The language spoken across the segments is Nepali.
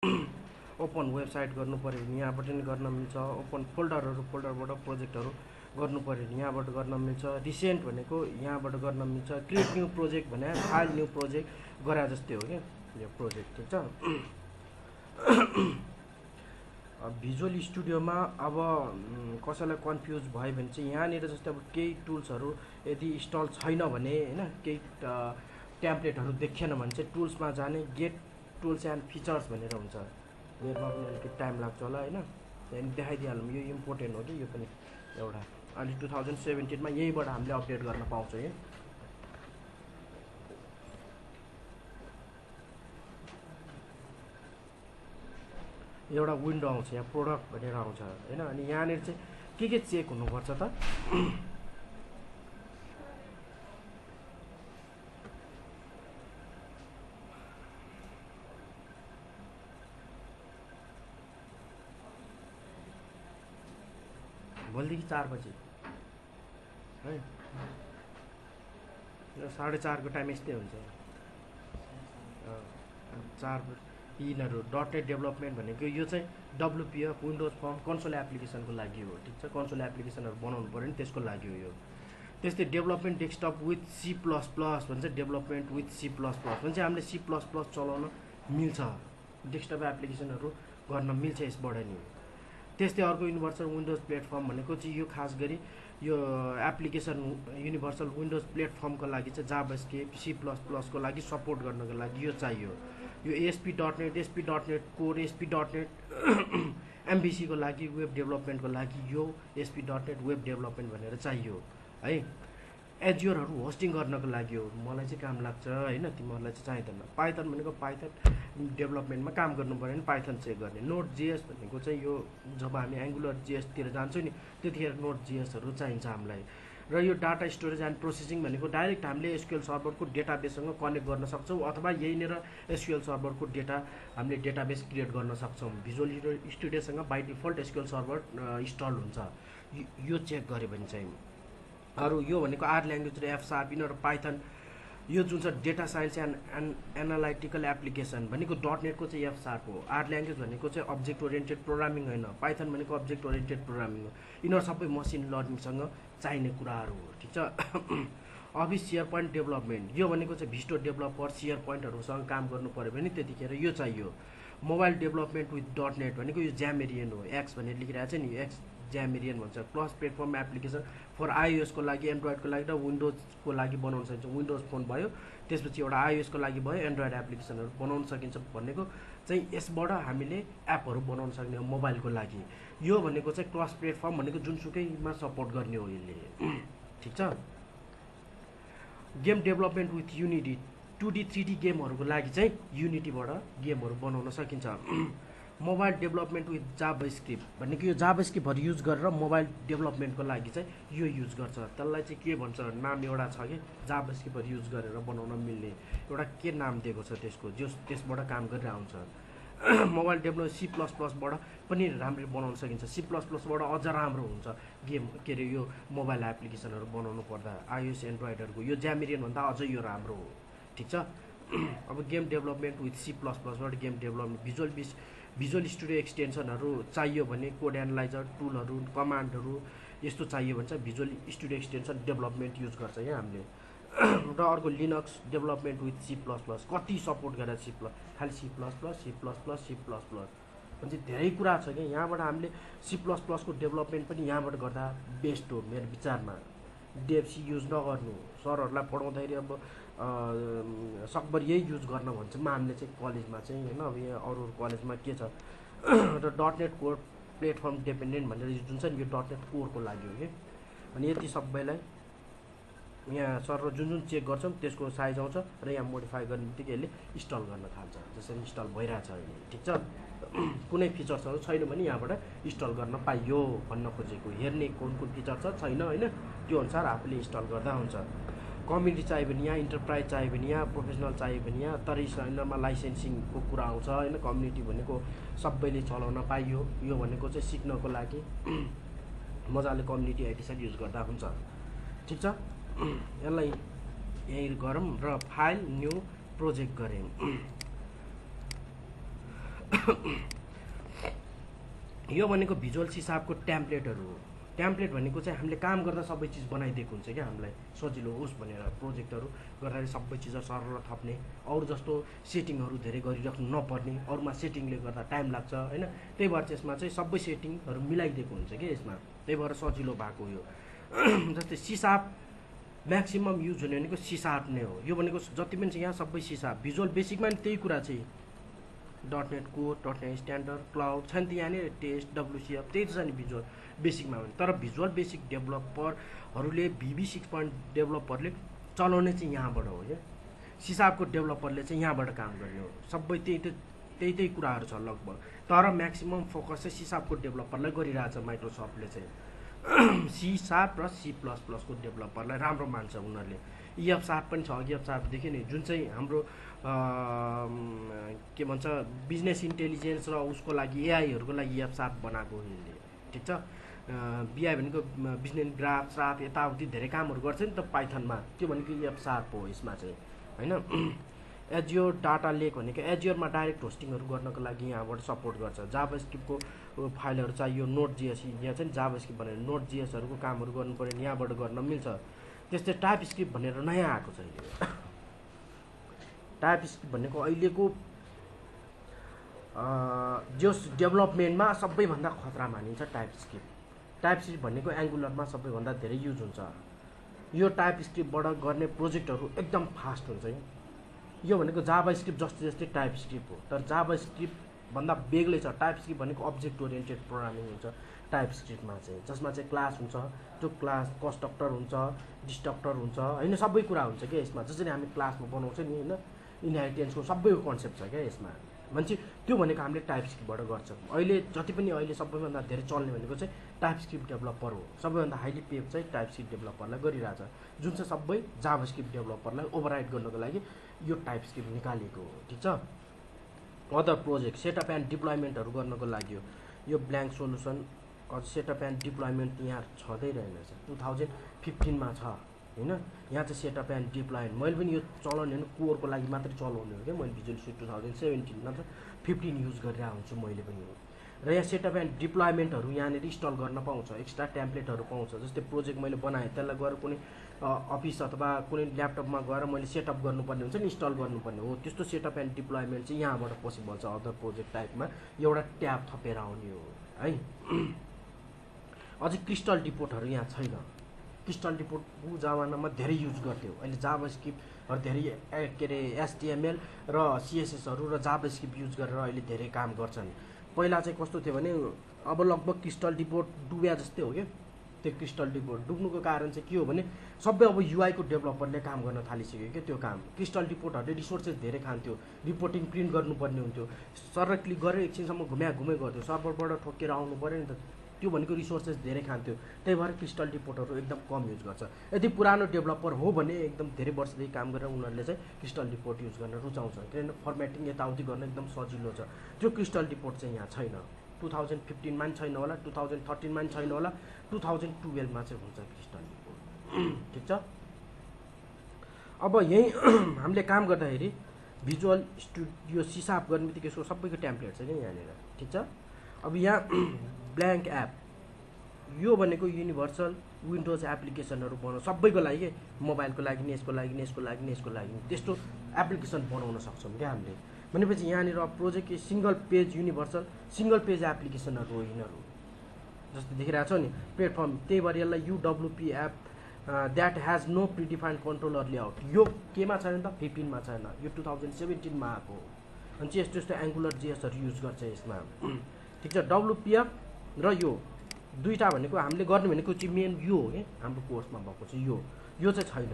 ओपन वेबसाइट गर्नु पर्यो भने यहाँबाट नि गर्न मिल्छ। ओपन फोल्डरबाट प्रोजेक्टहरू गर्नु पर्यो भने यहाँबाट गर्न मिल्छ। रिसेन्ट भनेको यहाँबाट गर्न मिल्छ। क्रिएट न्यू प्रोजेक्ट भने फाइल न्यू प्रोजेक्ट गरे जस्तै हो क्या यो प्रोजेक्ट, ठिक छ। भिजुअल स्टुडियोमा अब कसैलाई कन्फ्युज भयो भने चाहिँ यहाँनिर जस्तै अब केही टुल्सहरू यदि इन्स्टल छैन भने होइन, केही ट्याम्प्लेटहरू देखेन भने चाहिँ टुल्समा जाने, गेट टुल्स एन्ड फिचर्स भनेर हुन्छ। मेरोमा पनि अलिकति टाइम लाग्छ होला होइन, त्यहाँदेखि देखाइदिइहालौँ। यो इम्पोर्टेन्ट हो कि यो पनि एउटा। अहिले 2017मा यहीबाट हामीले अपडेट गर्न पाउँछौँ है। एउटा विन्डो आउँछ यहाँ प्रोडक्ट भनेर आउँछ होइन। अनि यहाँनिर चाहिँ के चेक हुनुपर्छ त, भोलिदेखि 4 बजे है, 4:30को टाइम यस्तै हुन्छ। 4 यिनीहरू .NET डेभलपमेन्ट भनेको यो चाहिँ WPF विन्डोज फर्म कन्सोल एप्लिकेसनको लागि हो, ठिक छ। कन्सोल एप्लिकेसनहरू बनाउनु पऱ्यो नि त्यसको लागि हो यो। त्यस्तै डेभलपमेन्ट डेस्कटप विथ C++ भन्छ। डेभलपमेन्ट विथ C++ भने चाहिँ हामीले C++ चलाउन मिल्छ, डेस्कटप एप्लिकेसनहरू गर्न मिल्छ यसबाट नि। त्यस्तै अर्को युनिभर्सल विन्डोज प्लेटफर्म भनेको चाहिँ यो खास गरी यो एप्लिकेसन युनिभर्सल विन्डोज प्लेटफर्मको लागि चाहिँ जाभास्क्रिप्ट C++ को लागि सपोर्ट गर्नको लागि यो चाहियो। यो ASP.NET, ASP.NET कोर, ASP.NEट MVC को लागि वेब डेभलपमेन्टको लागि यो ASP.NEट वेब डेभलपमेन्ट भनेर चाहियो है। एज्योरहरू होस्टिङ गर्नको लागि हो, मलाई चाहिँ काम लाग्छ होइन, तिमीहरूलाई चाहिँ चाहिँदैन। पाइथन भनेको पाइथन डेभलपमेन्टमा काम गर्नु पऱ्यो भने पाइथन चेक गर्ने। Node.js भनेको चाहिँ यो जब हामी एङ्गुलर JS तिर जान्छौँ नि त्यतिखेर Node.jsहरू चाहिन्छ हामीलाई। र यो डाटा स्टोरेज एन्ड प्रोसेसिङ भनेको डाइरेक्ट हामीले SQL सर्भरको डेटाबेससँग कनेक्ट गर्न सक्छौँ अथवा यहीँनिर SQL सर्भरको डेटा हामीले डेटाबेस क्रिएट गर्न सक्छौँ। भिजुअल स्टुडियोसँग by default SQL server install हुन्छ। यो चेक गऱ्यो भने चाहिँ अरू यो भनेको R ल्याङ्ग्वेज र F# यिनीहरू पाइथन। यो जुन चाहिँ data science and analytical application भनेको .NET को चाहिँ F# हो। R ल्याङ्ग्वेज भनेको चाहिँ अब्जेक्ट ओरिएन्टेड प्रोग्रामिङ होइन, पाइथन भनेको अब्जेक्ट ओरिएन्टेड प्रोग्रामिङ हो। यिनीहरू सबै मसिन लर्निङसँग चाहिने कुराहरू हो, ठिक छ। अब सेयर पोइन्ट डेभलपमेन्ट यो भनेको चाहिँ भिस्टो डेभलपर सेयर पोइन्टहरूसँग काम गर्नु पऱ्यो भने त्यतिखेर यो चाहियो। मोबाइल डेभलपमेन्ट विथ .NET भनेको यो ज्यामेरियन हो, X भनेर लेखिरहेको छ नि, X ज्यामेरियन भन्छ। Plus platform application for iOS को लागि, एन्ड्रोइडको लागि र विन्डोजको लागि बनाउन सकिन्छ। विन्डोज फोन भयो, त्यसपछि एउटा iOS को लागि भयो, एन्ड्रोइड एप्लिकेसनहरू बनाउन सकिन्छ भनेको चाहिँ यसबाट हामीले एपहरू बनाउन सक्ने हो मोबाइलको लागि। यो भनेको चाहिँ क्रस प्लेटफर्म भनेको जुनसुकैमा सपोर्ट गर्ने हो यसले, ठिक छ। Game development with unity 2D 3D गेमहरूको लागि चाहिँ युनिटीबाट गेमहरू बनाउन सकिन्छ। मोबाइल डेभलपमेन्ट विथ जाभास्क्रिप्ट भनेको यो जाभास्क्रिप्टहरू युज गरेर मोबाइल डेभलपमेन्टको लागि चाहिँ यो युज गर्छ। त्यसलाई चाहिँ के भन्छ, नाम एउटा छ कि जाभास्क्रिप्टहरू युज गरेर बनाउन मिल्ने एउटा के नाम दिएको छ त्यसको, जो त्यसबाट काम गरेर आउँछ। मोबाइल डेभलपमेन्ट C++बाट पनि राम्ररी बनाउन सकिन्छ। C++बाट अझ राम्रो हुन्छ गेम के अरे यो मोबाइल एप्लिकेसनहरू बनाउनु पर्दा iOS एन्ड्रोइडहरूको यो ज्यामेरियनभन्दा अझ यो राम्रो हो, ठिक छ। अब गेम डेभलपमेन्ट विथ C++बाट गेम डेभलपमेन्ट भिजुअल स्टुडियो एक्सटेन्सनहरू चाहियो भने कोड एनालाइजर टुलहरू कमान्डहरू यस्तो चाहियो भने चाहिँ visual studio extension development use गर्छ यहाँ हामीले। र अर्को लिनक्स डेभलपमेन्ट विथ C++ कति सपोर्ट गरेर खालि C++ भने चाहिँ धेरै कुरा छ कि यहाँबाट हामीले C++ को डेभलपमेन्ट पनि यहाँबाट गर्दा बेस्ट हो मेरो विचारमा। डेभसी युज नगर्नु, सरहरूलाई पढाउँदाखेरि अब सकभर यही युज गर्न भन्छौँ हामीले चाहिँ कलेजमा चाहिँ होइन। अब यहाँ अरू कलेजमा के छ र .NET कोर प्लेटफर्म डिपेन्डेन्ट भनेर जुन छ नि यो .NET कोरको लागि हो कि। अनि यति सबैलाई यहाँ सर जुन चेक गर्छौँ त्यसको साइज आउँछ र यहाँ मोडिफाई गर्ने बित्तिकै यसले इन्स्टल गर्न थाल्छ। जसरी इन्स्टल भइरहेछ अहिले, ठिक छ। कुनै फिचर्सहरू छैन भने यहाँबाट इन्स्टल गर्न पाइयो भन्न खोजेको, हेर्ने कुन फिचर छ छैन होइन, त्यो अनुसार आफूले इन्स्टल गर्दा हुन्छ। कम्युनिटी चाहियो भने यहाँ, इन्टरप्राइज चाहियो भने यहाँ, प्रोफेसनल चाहियो भने यहाँ, तर यिनीहरूमा लाइसेन्सिङको कुरा आउँछ होइन। कम्युनिटी भनेको सबैले चलाउन पाइयो, यो भनेको चाहिँ सिक्नको लागि मजाले कम्युनिटी एडिसन युज गर्दा हुन्छ, ठिक छ। यसलाई यहीँ गरौँ र फाइल न्यू प्रोजेक्ट गऱ्यौँ। यो भनेको भिजुअल सिसाबको टेम्प्लेटहरू हो। टेम्प्लेट भनेको चाहिँ हामीले काम गर्दा सबै चिज बनाइदिएको हुन्छ क्या, हामीलाई सजिलो होस् भनेर प्रोजेक्टहरू गर्दाखेरि सबै चिज सरर थप्ने, अरू जस्तो सेटिङहरू धेरै गरिराख्नु नपर्ने, अरूमा सेटिङले गर्दा टाइम लाग्छ होइन। त्यही भएर चाहिँ यसमा चाहिँ सबै सेटिङहरू मिलाइदिएको हुन्छ कि यसमा, त्यही भएर सजिलो भएको यो। जस्तै सिसाब म्याक्सिमम युज हुने भनेको सिसाब नै हो। यो भनेको जति पनि छ यहाँ सबै सिसाब, भिजुअल बेसिकमा नि त्यही कुरा चाहिँ .NET code, .NET standard, cloud छ नि त यहाँनिर, टेस्ट, WCF त्यही त छ नि भिजुअल बेसिकमा भने। तर भिजुअल बेसिक डेभलपरहरूले VB6 डेभलपरले चलाउने चाहिँ यहाँबाट हो क्या, सिसाबको डेभलपरले चाहिँ यहाँबाट काम गर्ने हो। सबै त्यही कुराहरू छ लगभग, तर म्याक्सिमम फोकस चाहिँ सिसाबको डेभलपरलाई गरिरहेछ माइक्रोसफ्टले चाहिँ। C# र C++ को डेभलपरलाई राम्रो मान्छ उनीहरूले। EF# पनि छ, अघि EF# देख्यो नि, जुन चाहिँ हाम्रो के भन्छ बिजनेस इन्टेलिजेन्स र उसको लागि AI हरूको लागि EF# बनाएको हो यसले, ठिक छ। BI भनेको बिजनेस ग्राफ स्राफ यताउति धेरै कामहरू गर्छ नि त पाइथनमा, त्यो भनेको EF# हो यसमा चाहिँ होइन। एज्योर डाटा लेक भनेको एज्योरमा डाइरेक्ट होस्टिङहरू गर्नको लागि यहाँबाट सपोर्ट गर्छ। जाभास्क्रिप्टको फाइलहरू चाहियो, नोट.js यहाँ चाहिँ जाभास्क्रिप्ट भनेर नोट.js-हरूको कामहरू गर्नु पऱ्यो भने यहाँबाट गर्न मिल्छ। त्यस्तै टाइपस्क्रिप्ट भनेर नयाँ आएको छ यो। टाइपस्क्रिप्ट भनेको अहिलेको जस डेभलपमेन्टमा सबैभन्दा खतरा मानिन्छ टाइपस्क्रिप्ट। टाइपस्क्रिप्ट भनेको एङ्गुलरमा सबैभन्दा धेरै युज हुन्छ। यो टाइपस्क्रिप्टबाट गर्ने प्रोजेक्टहरू एकदम फास्ट हुन्छ। यो भनेको जाभास्क्रिप्ट जस्तै टाइपस्क्रिप्ट हो, तर जाभास्क्रिप्ट भन्दा बेग्लै छ। टाइपस्क्रिप्ट भनेको अब्जेक्ट ओरिएन्टेड प्रोग्रामिङ हुन्छ टाइपस्क्रिप्टमा चाहिँ, जसमा चाहिँ क्लास हुन्छ, त्यो क्लास कन्स्ट्रक्टर हुन्छ, डिस्ट्रक्टर हुन्छ होइन, सबै कुरा हुन्छ क्या यसमा। जसरी हामी क्लासमा बनाउँछ नि होइन, इनहेरिटेन्सको सबै कन्सेप्ट छ क्या यसमा। मान्छे त्यो भनेको हामीले टाइपस्क्रिप्टबाट गर्छ। अहिले जति पनि अहिले सबैभन्दा धेरै चल्ने भनेको चाहिँ टाइपस्क्रिप्ट डेभलपर हो। सबैभन्दा हाइली पे चाहिँ टाइपस्क्रिप्ट डेभलपरलाई गरिरहेछ, जुन चाहिँ सबै जाभास्क्रिप्ट डेभलपरलाई ओभरराइड गर्नको लागि यो टाइपस्क्रिप्ट निकालेको हो, ठिक छ। अदर प्रोजेक्ट सेटअप एन्ड डिप्लोइमेन्टहरू गर्नको लागि हो यो blank solution. Setup and deployment यहाँ छँदै रहेनछ, 2015 छ होइन। यहाँ चाहिँ सेटअप एन्ड डिप्लोइमेन्ट मैले पनि यो चलाउने होइन, कोरको लागि मात्रै चलाउने हो क्या मैले। भिजुअल स्टुडियो 2017 नत्र 15 युज गरिरहेको हुन्छु मैले पनि हो। र यहाँ सेटअप एन्ड डिप्लोइमेन्टहरू यहाँनिर इन्स्टल गर्न पाउँछ, एक्स्ट्रा टेम्प्लेटहरू पाउँछ। जस्तै प्रोजेक्ट मैले बनाएँ त्यसलाई गएर कुनै अफिस अथवा कुनै ल्यापटपमा गएर मैले सेटअप गर्नुपर्ने हुन्छ नि, इन्स्टल गर्नुपर्ने हो, त्यस्तो सेटअप एन्ड डिप्लोइमेन्ट चाहिँ यहाँबाट पोसिबल छ। अदर प्रोजेक्ट टाइपमा एउटा ट्याब थपेर आउने हो है। अझै क्रिस्टल डिपोटहरू यहाँ छैन। क्रिस्टल डिपोट जमानामा धेरै युज गर्थ्यो, अहिले जाभास्क्रिप्टहरू धेरै के अरे HTML र CSSहरू र जाभास्क्रिप्ट युज गरेर अहिले धेरै काम गर्छन्। पहिला चाहिँ कस्तो थियो भने अब लगभग क्रिस्टल डिपोट डुब्या जस्तै हो क्या। त्यो क्रिस्टल डिपोट डुब्नुको कारण चाहिँ के हो भने सबै अब UI को डेभलपरले काम गर्न थालिसक्यो क्या त्यो काम। क्रिस्टल डिपोटहरूले रिसोर्सेस धेरै खान्थ्यो, रिपोर्टिङ प्रिन्ट गर्नुपर्ने हुन्थ्यो, सर्भर क्लिक गरेर एकछिनसम्म घुमे गर्थ्यो, सर्भरबाट ठोकेर आउनु पऱ्यो नि त, त्यो भनेको रिसोर्सेस धेरै खान्थ्यो। त्यही भएर क्रिस्टल डिपोटहरू एकदम कम युज गर्छ। यदि पुरानो डेभलपर हो भने एकदम धेरै वर्षदेखि काम गरेर उनीहरूले चाहिँ क्रिस्टल डिपोट युज गर्न रुचाउँछ, किनभने फर्मेटिङ यताउति गर्न एकदम सजिलो छ। त्यो क्रिस्टल डिपोट चाहिँ यहाँ छैन। 2015 मा पनि छैन होला, 2013 मा पनि छैन होला, 2012 मा चाहिँ हुन्छ क्रिस्टल डिपोट, ठिक छ। अब यही हामीले काम गर्दाखेरि भिजुअल स्टुडियो सिसाब गर्ने बित्तिकै यसको सबैको टेम्प्लेट छ क्या यहाँनिर, ठिक छ। अब यहाँ ब्ल्याङ्क एप यो भनेको युनिभर्सल विन्डोज एप्लिकेसनहरू बनाउनु सबैको लागि के, मोबाइलको लागि नि, यसको लागि नि, यसको लागि नि, यसको लागि त्यस्तो एप्लिकेसन बनाउन सक्छौँ क्या हामीले। भनेपछि यहाँनिर project single page universal single page एप्लिकेसनहरू हो यिनीहरू, जस्तो देखिरहेको छ नि प्लेटफर्म। त्यही भएर यसलाई UWP app that has no predefined controller layout. यो केमा छैन त, 15 मा छैन, यो 2017 मा आएको हो। अनि चाहिँ यस्तो यस्तो एङ्गुलर JSहरू युज गर्छ यसमा, ठिक छ। WPF र यो दुईवटा भनेको हामीले गर्ने भनेको चाहिँ मेन यो हो कि हाम्रो कोर्समा भएको चाहिँ यो चाहिँ छैन।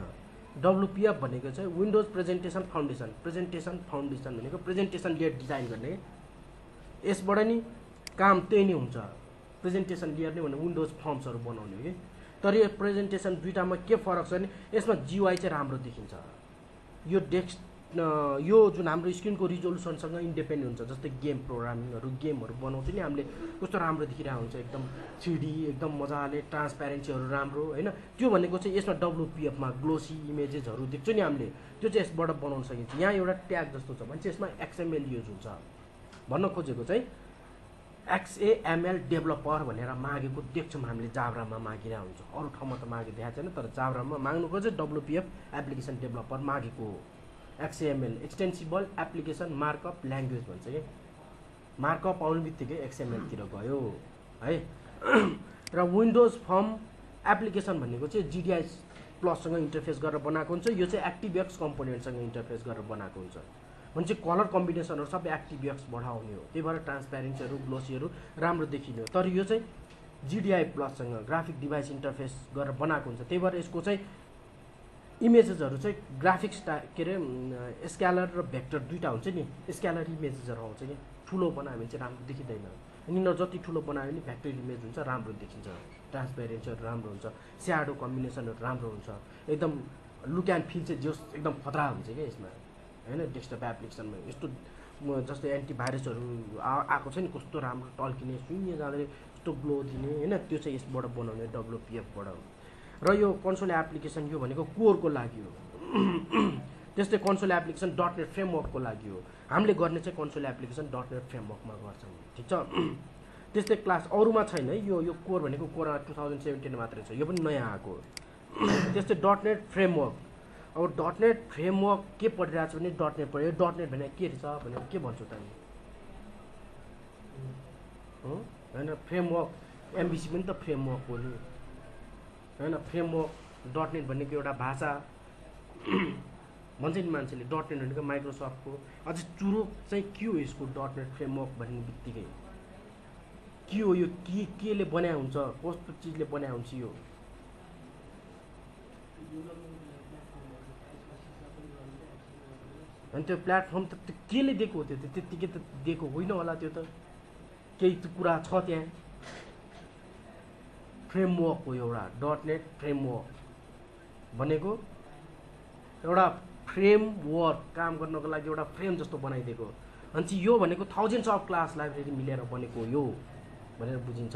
WPF भनेको चाहिँ विन्डोज प्रेजेन्टेसन फाउन्डेसन भनेको प्रेजेन्टेसन लेयर डिजाइन गर्ने, यसबाट नि काम त्यही नै हुन्छ। प्रेजेन्टेसन लेयर नै भने विन्डोज फर्म्सहरू बनाउने हो कि। तर यो प्रेजेन्टेसन दुईटामा के फरक छ भने यसमा GUI चाहिँ राम्रो देखिन्छ। यो यो जुन हाम्रो स्क्रिनको रिजोल्युसनसँग इन्डिपेन्डेन्ट हुन्छ। जस्तै गेम प्रोग्रामिङहरू गेमहरू बनाउँथ्यो नि हामीले, कस्तो राम्रो देखिरहेको हुन्छ, एकदम 3D एकदम मजाले, ट्रान्सप्यारेन्सीहरू राम्रो होइन। त्यो भनेको चाहिँ यसमा WPF मा ग्लोसी इमेजेसहरू देख्छौँ नि हामीले, त्यो चाहिँ यसबाट बनाउन सकिन्छ। यहाँ एउटा ट्याग जस्तो छ भने चाहिँ यसमा XML युज हुन्छ, भन्न खोजेको चाहिँ XAML डेभलपर भनेर मागेको देख्छौँ हामीले जाभामा मागिरहेको हुन्छ। अरू ठाउँमा त मागेको देखाएको छैन, तर जाभामा माग्नु खोजे WPF एप्लिकेसन डेभलपर मागेको हो। XAML एक्सटेन्सिबल एप्लिकेसन मार्कअप ल्याङ्ग्वेज भन्छ कि, मार्कअप आउने बित्तिकै XML तिर गयो है। र विन्डोज फर्म एप्लिकेसन भनेको चाहिँ GDI प्लससँग इन्टरफेस गरेर बनाएको हुन्छ। यो चाहिँ एक्टिभएक्स कम्पोनेन्टसँग इन्टरफेस गरेर बनाएको हुन्छ। भने चाहिँ कलर कम्बिनेसनहरू सबै एक्टिभएक्स बढाउने हो, त्यही भएर ट्रान्सप्यारेन्सीहरू ग्लोसीहरू राम्रो देखिने हो। तर यो चाहिँ GDI प्लससँग ग्राफिक डिभाइस इन्टरफेस गरेर बनाएको हुन्छ, त्यही भएर यसको चाहिँ इमेजेसहरू चाहिँ ग्राफिक्स के अरे स्क्यालर र भेक्टर दुईवटा हुन्छ नि। स्क्यालर इमेजेसहरू आउँछ कि ठुलो बनायो भने चाहिँ राम्रो देखिँदैन, यिनीहरू जति ठुलो बनायो भने भेक्टर इमेज हुन्छ, राम्रो देखिन्छ, ट्रान्सप्यारेन्सीहरू राम्रो हुन्छ, स्याडो कम्बिनेसनहरू राम्रो हुन्छ, एकदम लुक एन्ड फिल चाहिँ जोस एकदम खतरा हुन्छ क्या यसमा होइन। डेस्कटप एप्लिकेसनमा यस्तो जस्तै एन्टिभाइरसहरू आएको छ नि, कस्तो राम्रो टल्किने सुइने जाँदै यस्तो ग्लो दिने होइन, त्यो चाहिँ यसबाट बनाउने WPFबाट। र यो कन्सोल एप्लिकेसन यो भनेको कोरको लागि हो। त्यस्तै कन्सोल एप्लिकेसन .NET फ्रेमवर्कको लागि हो। हामीले गर्ने चाहिँ कन्सोल एप्लिकेसन .NET फ्रेमवर्कमा गर्छौँ, ठिक छ। त्यस्तै क्लास अरूमा छैन है, यो कोर भनेको कोर 2017 मात्रै छ, यो पनि नयाँ आएको हो। त्यस्तै .NET फ्रेमवर्क, अब .NET फ्रेमवर्क के पढिरहेको छ भने .NEट पढ्यो। .NEट भने के रहेछ भनेर के भन्छौ त होइन, फ्रेमवर्क MVC पनि त फ्रेमवर्क हो नि होइन। फ्रेमवर्क .NEट भनेको एउटा भाषा भन्छ नि मान्छेले, .NEट भनेको माइक्रोसफ्टको अझै चुरो चाहिँ के हो यसको .NEट फ्रेमवर्क भन्ने बित्तिकै के हो यो, केले बनाए हुन्छ, कस्तो चिजले बनाए हुन्छ यो। अनि त्यो प्लेटफर्म त केले दिएको हो, त्यो त्यत्तिकै त दिएको होइन होला, त्यो त केही त कुरा छ त्यहाँ। फ्रेमवर्क हो एउटा .NEट फ्रेमवर्क भनेको एउटा फ्रेमवर्क काम गर्नको लागि एउटा फ्रेम जस्तो बनाइदिएको। अनि चाहिँ यो भनेको थाउजन्ड्स अफ क्लास लाइब्रेरी मिलेर बनेको यो भनेर बुझिन्छ।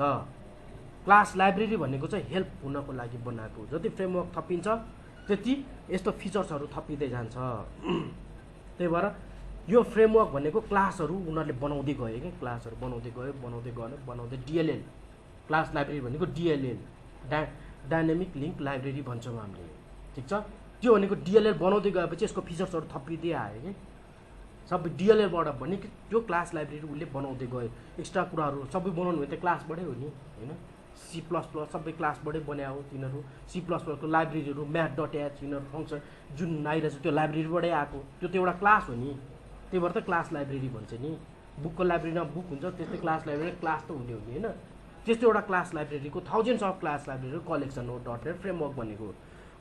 क्लास लाइब्रेरी भनेको चाहिँ हेल्प हुनको लागि बनाएको, जति फ्रेमवर्क थपिन्छ त्यति यस्तो फिचर्सहरू थपिँदै जान्छ। त्यही भएर यो फ्रेमवर्क भनेको क्लासहरू उनीहरूले बनाउँदै गयो कि, क्लासहरू बनाउँदै DLL क्लास लाइब्रेरी भनेको DLL डाइनामिक लिङ्क लाइब्रेरी भन्छौँ हामीले, ठिक छ। त्यो भनेको DLL बनाउँदै गएपछि यसको फिचर्सहरू थपिँदै आयो कि, सबै DLLबाट भने त्यो क्लास लाइब्रेरी उसले बनाउँदै गयो। एक्स्ट्रा कुराहरू सबै बनाउनु भने त क्लासबाटै हो नि होइन। C++ सबै क्लासबाटै बनायो तिनीहरू। C++ को लाइब्रेरीहरू math.h यिनीहरू फङ्सन जुन आइरहेछ त्यो लाइब्रेरीबाटै आएको, त्यो त एउटा क्लास हो नि, त्यही भएर त क्लास लाइब्रेरी भन्छ नि। बुकको लाइब्रेरीमा बुक हुन्छ, त्यस्तै क्लास लाइब्रेरी क्लास त हुने हो नि होइन। त्यस्तो एउटा क्लास लाइब्रेरीको थाउजन्ड्स अफ क्लास लाइब्रेरीको कलेक्सन हो .NEट फ्रेमवर्क भनेको।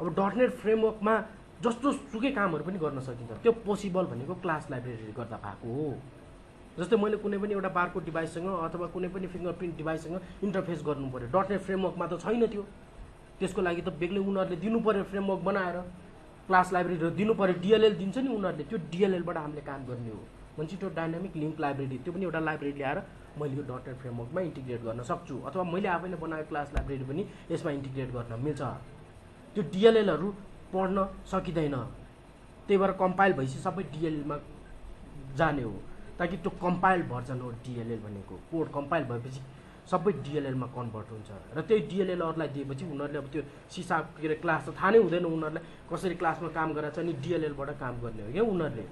अब .NEट फ्रेमवर्कमा जस्तो सुकै कामहरू पनि गर्न सकिन्छ, त्यो पोसिबल भनेको क्लास लाइब्रेरी गर्दा भएको हो। जस्तै मैले कुनै पनि एउटा बारकोड डिभाइससँग अथवा कुनै पनि फिङ्गरप्रिन्ट डिभाइससँग इन्टरफेस गर्नु पर्यो, .NEट फ्रेमवर्कमा त छैन त्यो। त्यसको लागि त बेग्लै उनीहरूले दिनु पर्यो, फ्रेमवर्क बनाएर क्लास लाइब्रेरीहरू दिनु पर्यो, DLL दिन्छ नि उनीहरूले, त्यो DLLबाट हामीले काम गर्ने हो। भन्छ त्यो डाइनामिक लिङ्क लाइब्रेरी, त्यो पनि एउटा लाइब्रेरी ल्याएर मैले यो .NEट फ्रेमवर्कमा इन्टिग्रेट गर्न सक्छु, अथवा मैले आफैले बनाएको क्लास लाइब्रेरी पनि यसमा इन्टिग्रेट गर्न मिल्छ। त्यो DLLहरू पढ्न सकिँदैन, त्यही भएर कम्पाइल भएपछि सबै DLLमा जाने हो, ताकि त्यो कम्पाइल भर्जन हो DLL भनेको। कोड कम्पाइल भएपछि सबै DLLमा कन्भर्ट हुन्छ र त्यही DLL अरूलाई दिएपछि उनीहरूले अब त्यो सिसा के अरे क्लास त थाहा नै हुँदैन उनीहरूलाई कसरी क्लासमा काम गरेर चाहिँ नि DLLबाट काम गर्ने हो क्या उनीहरूले।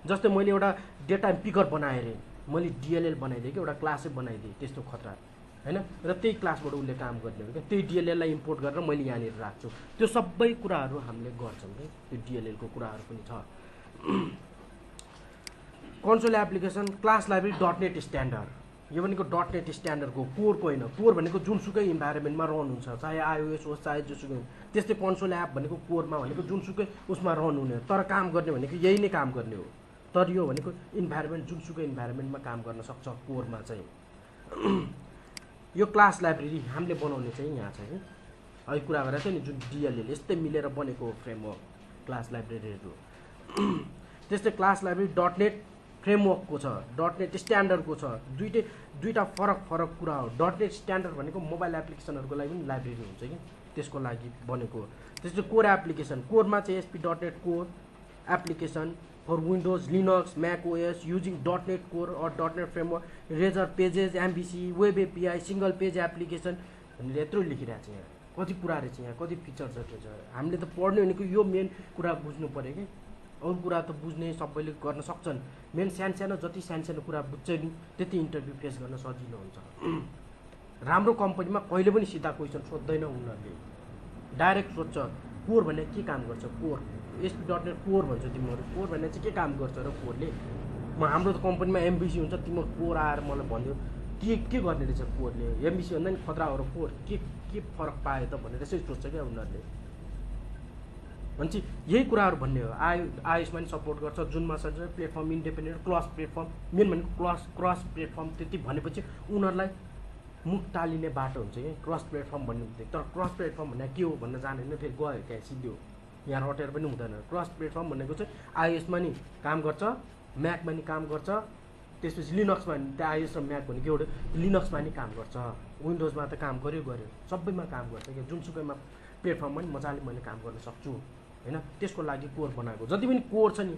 जस्तै मैले एउटा डेटा पिकर बनाएँ अरे, मैले DLL बनाइदिएँ कि एउटा क्लासै बनाइदिएँ, त्यस्तो खतरा होइन। र त्यही क्लासबाट उसले काम गर्ने हो क्या, त्यही DLLलाई इम्पोर्ट गरेर मैले यहाँनिर राख्छु। त्यो सबै कुराहरू हामीले गर्छौँ कि, त्यो DLLको कुराहरू पनि छ। कन्सोल एप्लिकेसन क्लास लाइब्रेरी .NEट स्ट्यान्डर्ड, यो भनेको .NEट स्ट्यान्डर्डको कोरको होइन। कोर भनेको जुनसुकै इन्भाइरोमेन्टमा रन हुन्छ, चाहे iOS होस् चाहे जोसुकै। त्यस्तै कन्सोल एप भनेको कोरमा भनेको जुनसुकै उसमा रन हुने हो, तर काम गर्ने भनेको यही नै काम गर्ने हो। तर यो भनेको इन्भाइरोमेन्ट जुनसुकै इन्भाइरोमेन्टमा काम गर्न सक्छ कोरमा चाहिँ। यो क्लास लाइब्रेरी हामीले बनाउने चाहिँ यहाँ छ कि, अहिले कुरा गरेको थियो नि जुन DLL यस्तै मिलेर बनेको फ्रेमवर्क क्लास लाइब्रेरीहरू। त्यस्तै क्लास लाइब्रेरी .NEट फ्रेमवर्कको छ, .NEट स्ट्यान्डर्डको छ, दुईटा फरक कुरा हो। .NEट स्ट्यान्डर्ड भनेको मोबाइल एप्लिकेसनहरूको लागि पनि लाइब्रेरी हुन्छ कि, त्यसको लागि बनेको। त्यस्तै कोर एप्लिकेसन, कोरमा चाहिँ ASP.NEट core application for Windows, Linux, Mac OS using .NET Core or .NET Framework, Razor Pages, MVC, Web API, single page application भनेर यत्रो लेखिरहेको छ यहाँ। कति कुरा रहेछ यहाँ, कति फिचर्सहरू छ। हामीले त पढ्ने भनेको यो मेन कुरा बुझ्नु पर्यो कि। अरू कुरा त बुझ्ने सबैले गर्न सक्छन्। मेन सानो जति सानो कुरा बुझ्छ नि त्यति इन्टरभ्यू फेस गर्न सजिलो हुन्छ। राम्रो कम्पनीमा कहिले पनि सिधा क्वेसन सोध्दैन उनीहरूले, डाइरेक्ट सोध्छ कोर भने के काम गर्छ। कोर ASP.NET कोर भन्छ तिमीहरू, कोर भने चाहिँ के काम गर्छ र कोरले। हाम्रो त कम्पनीमा एमबिसी हुन्छ, तिमीहरू कोर आएर मलाई भन्यो के गर्ने रहेछ कोरले। एमबिसी भन्दा नि खतरा हो र कोर के फरक पायो त भनेर यसै सोध्छ क्या उनीहरूले। भन्छ यही कुराहरू भन्ने हो। आइएसमा नि सपोर्ट गर्छ, जुनमा छ platform independent cross platform. Main भनेको क्रस प्लेटफर्म त्यति भनेपछि उनीहरूलाई मुख टालिने बाटो हुन्छ कि क्रस प्लेटफर्म भन्ने। तर क्रस प्लेटफर्म भन्ने के हो भन्न जानेन, फेरि गयो त्यहाँ सिधो यहाँ रटेर पनि हुँदैन। क्रस प्लेटफर्म भनेको चाहिँ आइएसमा नि काम गर्छ, म्याकमा नि काम गर्छ, त्यसपछि लिनक्समा नि त्यो आइएस र म्याक भनेको एउटा लिनक्समा नि काम गर्छ, विन्डोजमा त काम गर्यो सबैमा काम गर्छ क्या। जुनसुकैमा प्लेटफर्ममा नि मजाले मैले काम गर्न सक्छु होइन। त्यसको लागि कोर बनाएको। जति पनि कोर छ नि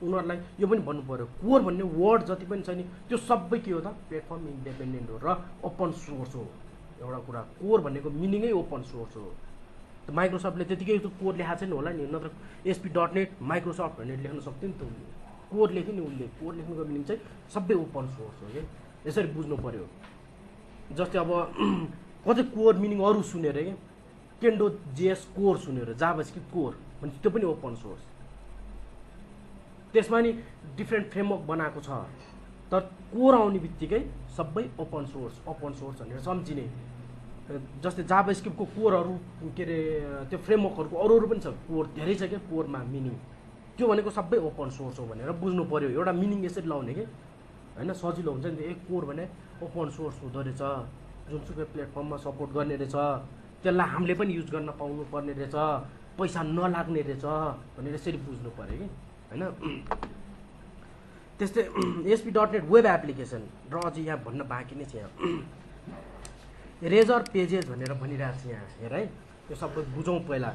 उनीहरूलाई यो पनि भन्नु पर्यो, कोर भन्ने वर्ड जति पनि छ नि त्यो सबै के हो त प्लेटफर्म इन्डिपेन्डेन्ट हो र ओपन सोर्स हो। एउटा कुरा कोर भनेको मिनिङै ओपन सोर्स हो। त माइक्रोसफ्टले त्यतिकै त कोर लेखाएको छैन होला नि, नत्र ASP.NET माइक्रोसफ्ट भनेर लेख्न सक्थ्यो नि त उसले। कोर लेख्यो नि उसले, कोर लेख्नुको मिनिङ चाहिँ सबै ओपन सोर्स हो कि। यसरी बुझ्नु पर्यो। जस्तै अब कतै कोर मिनिङ अरू सुनेर कि केन्डो जेएस कोर सुनेर जाभास्क्रिप्ट कोर भने त्यो पनि ओपन सोर्स। त्यसमा नि डिफ्रेन्ट फ्रेमवर्क बनाएको छ, तर कोर आउने बित्तिकै सबै ओपन सोर्स भनेर सम्झिने। जस्तै जाभास्क्रिप्टको कोरहरू के अरे त्यो फ्रेमवर्कहरूको अरू पनि छ, कोर धेरै छ क्या कोरमा मिनिङ। त्यो भनेको सबै ओपन सोर्स हो भनेर बुझ्नु पर्यो। एउटा मिनिङ यसरी लाउने कि होइन, सजिलो हुन्छ नि त। एक कोर भने ओपन सोर्स हुँदो रहेछ, जुनसुकै प्लेटफर्ममा सपोर्ट गर्ने रहेछ, त्यसलाई हामीले पनि युज गर्न पाउनु पर्ने रहेछ, पैसा नलाग्ने रहेछ भनेर यसरी बुझ्नु पर्यो कि होइन। त्यस्तै ASP.NET वेब एप्लिकेसन र अझै यहाँ भन्न बाँकी नै छ। यहाँ रेजर पेजेस भनेर भनिरहेको छ यहाँ हेर है, त्यो सबै बुझौँ पहिला।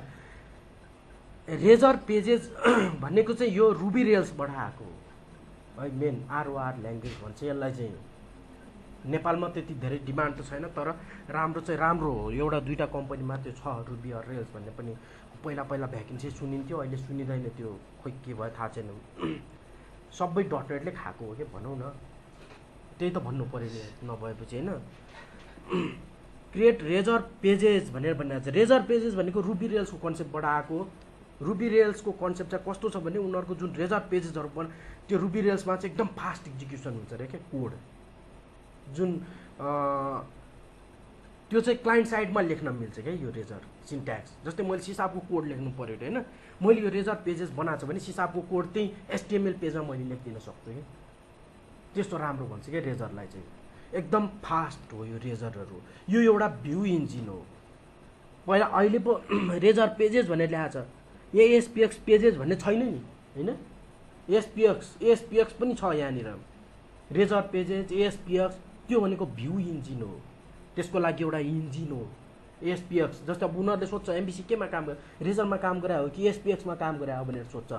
रेजर पेजेस भनेको चाहिँ यो रुबी रेल्सबाट आएको है, मेन ROR ल्याङ्ग्वेज भन्छ यसलाई चाहिँ। नेपालमा त्यति धेरै डिमान्ड त छैन, तर राम्रो चाहिँ राम्रो हो। एउटा दुईवटा कम्पनीमा त्यो छ रुबी अर रेल्स भन्ने पनि। पहिला भ्याकेन्सी सुनिन्थ्यो, अहिले सुनिँदैन त्यो, खोइ के भयो थाहा छैन। सबै .NETले खाएको हो कि भनौँ न, त्यही त भन्नु पऱ्यो नि नभएपछि होइन। क्रिएट रेजर पेजेस भनेर भनिरहेको छ। रेजर पेजेस भनेको रुबी रेल्सको कन्सेप्टबाट आएको। रुबी रेल्सको कन्सेप्ट चाहिँ कस्तो छ भने उनीहरूको जुन रेजर पेजेसहरू पनि त्यो रुबी रेल्समा चाहिँ एकदम फास्ट एक्जिक्युसन हुन्छ अरे क्या कोड। जुन त्यो चाहिँ क्लाइन्ट साइडमा लेख्न मिल्छ क्या यो रेजर सिन्ट्याक्स। जस्तै मैले सिसापको कोड लेख्नु पऱ्यो होइन, मैले यो रेजर पेजेस बनाएको छ भने सिसापको कोड त्यही HTML पेजमा मैले लेखिदिन सक्छु कि। त्यस्तो राम्रो भन्छ क्या रेजरलाई चाहिँ, एकदम फास्ट हो यो रेजरहरू। यो एउटा भ्यू इन्जिन हो। पहिला अहिले पो रेजर पेजेस भनेर ल्याएको छ, यहाँ ASPX पेजेस भन्ने छैन नि होइन। ASPX पनि छ यहाँनिर। रेजर पेजेस ASPX त्यो भनेको भ्यू इन्जिन हो, त्यसको लागि एउटा इन्जिन हो ASPX। जस्तै अब उनीहरूले सोध्छ एमबिसी केमा काम गर्यो, रेजरमा काम गरे हो कि ASPXमा काम गरे हो भनेर सोध्छ।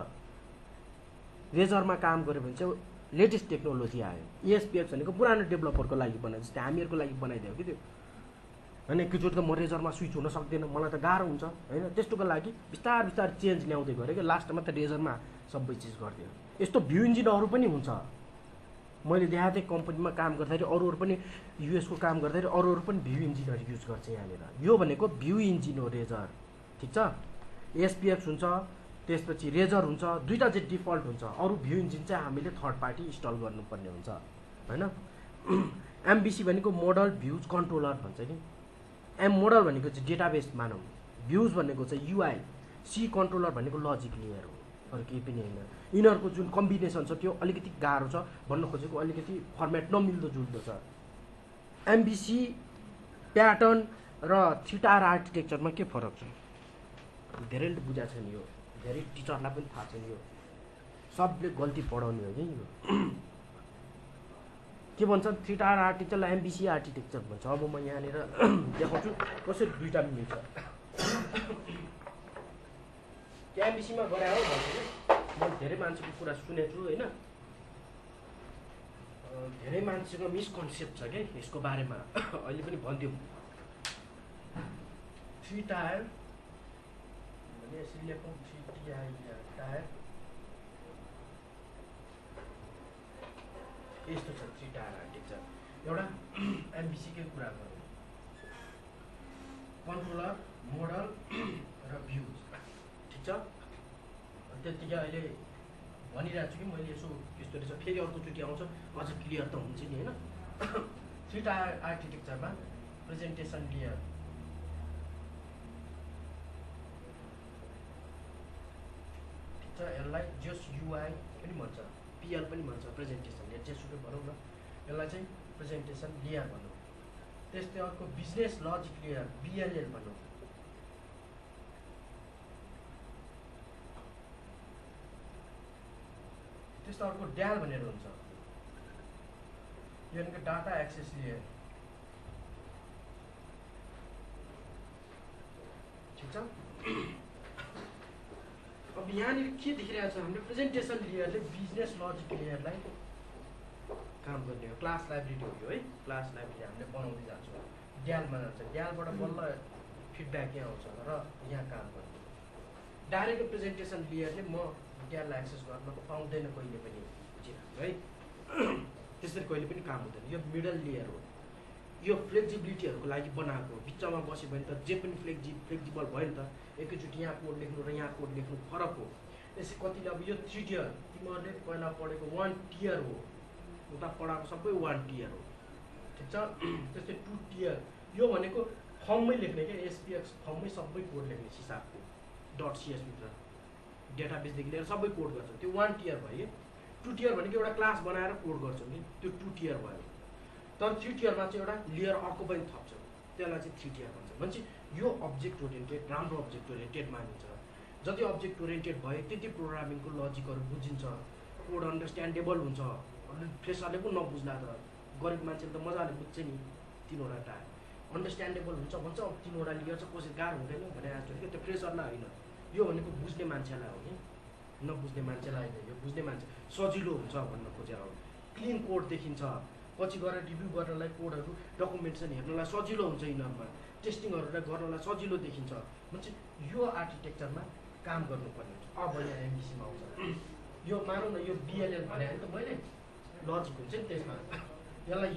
रेजरमा काम गऱ्यो भने चाहिँ लेटेस्ट टेक्नोलोजी आयो। ASPX भनेको पुरानो डेभलपरको लागि बनायो, जस्तै हामीहरूको लागि बनाइदियो कि त्यो होइन। एकैचोटि म रेजरमा स्विच हुन सक्दैन, मलाई त गाह्रो हुन्छ होइन। त्यस्तोको लागि बिस्तार चेन्ज ल्याउँदै गऱ्यो कि लास्टमा त रेजरमा सबै चिज गरिदियो। यस्तो भ्यू इन्जिनहरू पनि हुन्छ। मैले देखाएको थिएँ कम्पनीमा काम गर्दाखेरि अरूहरू पनि युएसको काम गर्दाखेरि अरूहरू पनि भ्यू इन्जिनहरू युज गर्छ यहाँनिर। यो भनेको भ्यू इन्जिन हो रेजर, ठिक छ। ASPX हुन्छ, त्यसपछि रेजर हुन्छ, दुईवटा चाहिँ डिफल्ट हुन्छ। अरू भ्यू इन्जिन चाहिँ हामीले थर्ड पार्टी इन्स्टल गर्नुपर्ने हुन्छ होइन। MVC भनेको मोडल भ्युज कन्ट्रोलर भन्छ कि। मोडल भनेको चाहिँ डेटाबेस मानौँ, भ्युज भनेको चाहिँ UI, C कन्ट्रोलर भनेको लजिक लेयर हो, अरू केही पनि होइन। यिनीहरूको जुन कम्बिनेसन छ त्यो अलिकति गाह्रो छ भन्न खोजेको, अलिकति फर्मेट नमिल्दो जुल्दो छ। MVC प्याटर्न र थीटा र आर्किटेक्चरमा के फरक छ धेरैले बुझाएको छैन यो, धेरै टिचरलाई पनि थाहा छैन यो, सबले गल्ती पढाउने हो कि यो। के भन्छ थीटा र आर्किटेक्चरलाई MVC आर्किटेक्चर भन्छ। अब म यहाँनिर देखाउँछु कसरी दुईवटा मिल्छ। MVCमा गरे हो भन्छु कि मैले धेरै मान्छेको कुरा सुनेको छु होइन, धेरै मान्छेको मिसकन्सेप्ट छ क्या यसको बारेमा। अहिले पनि भनिदिउँ 3 टायर भने यसरी लेखौँ 3 टायर यस्तो छ 3 टायर आर्किटेक्चर। एउटा एमबिसीकै कुरा गरौँ, कन्ट्रोलर, मोडल र भ्युज, ठिक छ। त्यतिकै अहिले भनिरहेको छु कि मैले यसो यस्तो रहेछ, फेरि अर्कोचोटि आउँछ अझ क्लियर त हुन्छ नि होइन। 3 टायर आर्किटेक्चरमा प्रेजेन्टेसन लेयर, ठिक छ। यसलाई जस्ट युआई पनि भन्छ, पिएल पनि भन्छ, प्रेजेन्टेसन लेयर जेसुकै भनौँ न, यसलाई चाहिँ प्रेजेन्टेसन लेयर भनौँ। त्यस्तै अर्को बिजनेस लजिक लेयर बिएलएल भनौँ। त्यस्तो अर्को ड्याल भनेर हुन्छ, यो भनेको डाटा एक्सेस लेयर, ठिक छ। अब यहाँनिर के देखिरहेको छ, हाम्रो प्रेजेन्टेसन लेयरले बिजनेस लजिक लेयरलाई काम गर्ने हो। क्लास लाइब्रेरी हो यो है, क्लास लाइब्रेरी हामीले बनाउँदै जान्छौँ, ड्यालमा जान्छ, ड्यालबाट बल्ल फिडब्याक यहाँ आउँछ र यहाँ काम गर्ने। डाइरेक्ट प्रेजेन्टेसन लेयरले म ड्याललाई एक्सेस गर्न पाउँदैन कहिले पनि है, त्यसरी कहिले पनि काम हुँदैन। यो मिडल लेयर हो, यो फ्लेक्जिबिलिटीहरूको लागि बनाएको हो। बिचमा बस्यो भने त जे पनि फ्लेक्जिबल भयो नि त, एकैचोटि यहाँ कोड लेख्नु र यहाँ कोड लेख्नु फरक हो। त्यसै कतिले अब यो 3 टियर तिमीहरूले पहिला पढेको 1 टियर हो, उता पढाएको सबै 1 टियर हो, ठिक छ। त्यस्तै 2 टियर, यो भनेको फर्ममै लेख्ने क्या, एसपीएक्स फर्ममै सबै कोड लेख्ने हिसाबको .cs भित्र डेटाबेसदेखि लिएर सबै कोड गर्छ, त्यो 1 टियर भयो। 2 टियर भनेको एउटा क्लास बनाएर कोड गर्छौँ कि, त्यो 2 टियर भयो। तर 3 टियरमा चाहिँ एउटा लेयर अर्को पनि थप्छ, त्यसलाई चाहिँ 3 टियर भन्छ। भनेपछि यो अब्जेक्ट ओरिएन्टेड, राम्रो अब्जेक्ट ओरिएन्टेड मानिन्छ। जति अब्जेक्ट ओरिएन्टेड भयो त्यति प्रोग्रामिङको लजिकहरू बुझिन्छ, कोड अन्डरस्ट्यान्डेबल हुन्छ। फ्रेसरले पनि नबुझ्ला त, गरिब मान्छेले त मजाले बुझ्छ नि। 3वटा टायर अन्डरस्ट्यान्डेबल हुन्छ भन्छ, अब 3वटा लेयर चाहिँ कसरी गाह्रो हुँदैन भने आएको थियो। त्यो फ्रेसरलाई होइन, यो भनेको बुझ्ने मान्छेलाई हो कि, नबुझ्ने मान्छेलाई होइन। यो बुझ्ने मान्छे सजिलो हुन्छ भन्न खोजेर हो। क्लिन कोड देखिन्छ, पछि गएर रिभ्यू गर्नलाई, कोडहरू डकुमेन्टेसन हेर्नलाई सजिलो हुन्छ, यिनीहरूमा टेस्टिङहरूलाई गर्नलाई सजिलो देखिन्छ। भनेपछि यो आर्किटेक्चरमा काम गर्नुपर्ने हुन्छ। अब यहाँ एमबिसीमा आउँछ, यो मानौँ न यो बिएलएल भने त मैले लजिक हुन्छ नि त्यसमा, यसलाई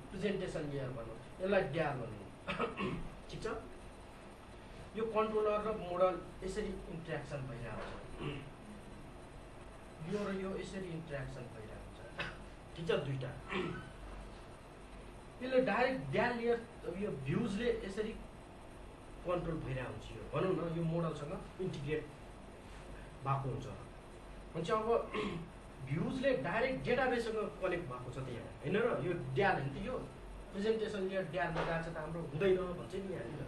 प्रेजेन्टेसन लेयर भनौँ, यसलाई ड्याल भनौँ, ठिक छ। यो कन्ट्रोलर र मोडल यसरी इन्ट्रेक्सन भइरहेको छ, यो र यो यसरी इन्ट्रेक्सन भइरहेको छ, ठिक छ, दुईवटा। यसले डाइरेक्ट ड्याल लेयर, यो भ्युजले यसरी कन्ट्रोल भइरहेको हुन्छ। यो भनौँ न यो मोडलसँग इन्टिग्रेट भएको हुन्छ। भनेपछि अब भ्युजले डाइरेक्ट डेटाबेससँग कनेक्ट भएको छ त्यहाँ होइन र, यो ड्याल होइन त, यो प्रेजेन्टेसन लेयर ड्यालमा गएको छ त हाम्रो हुँदैन भन्छ नि यहाँनिर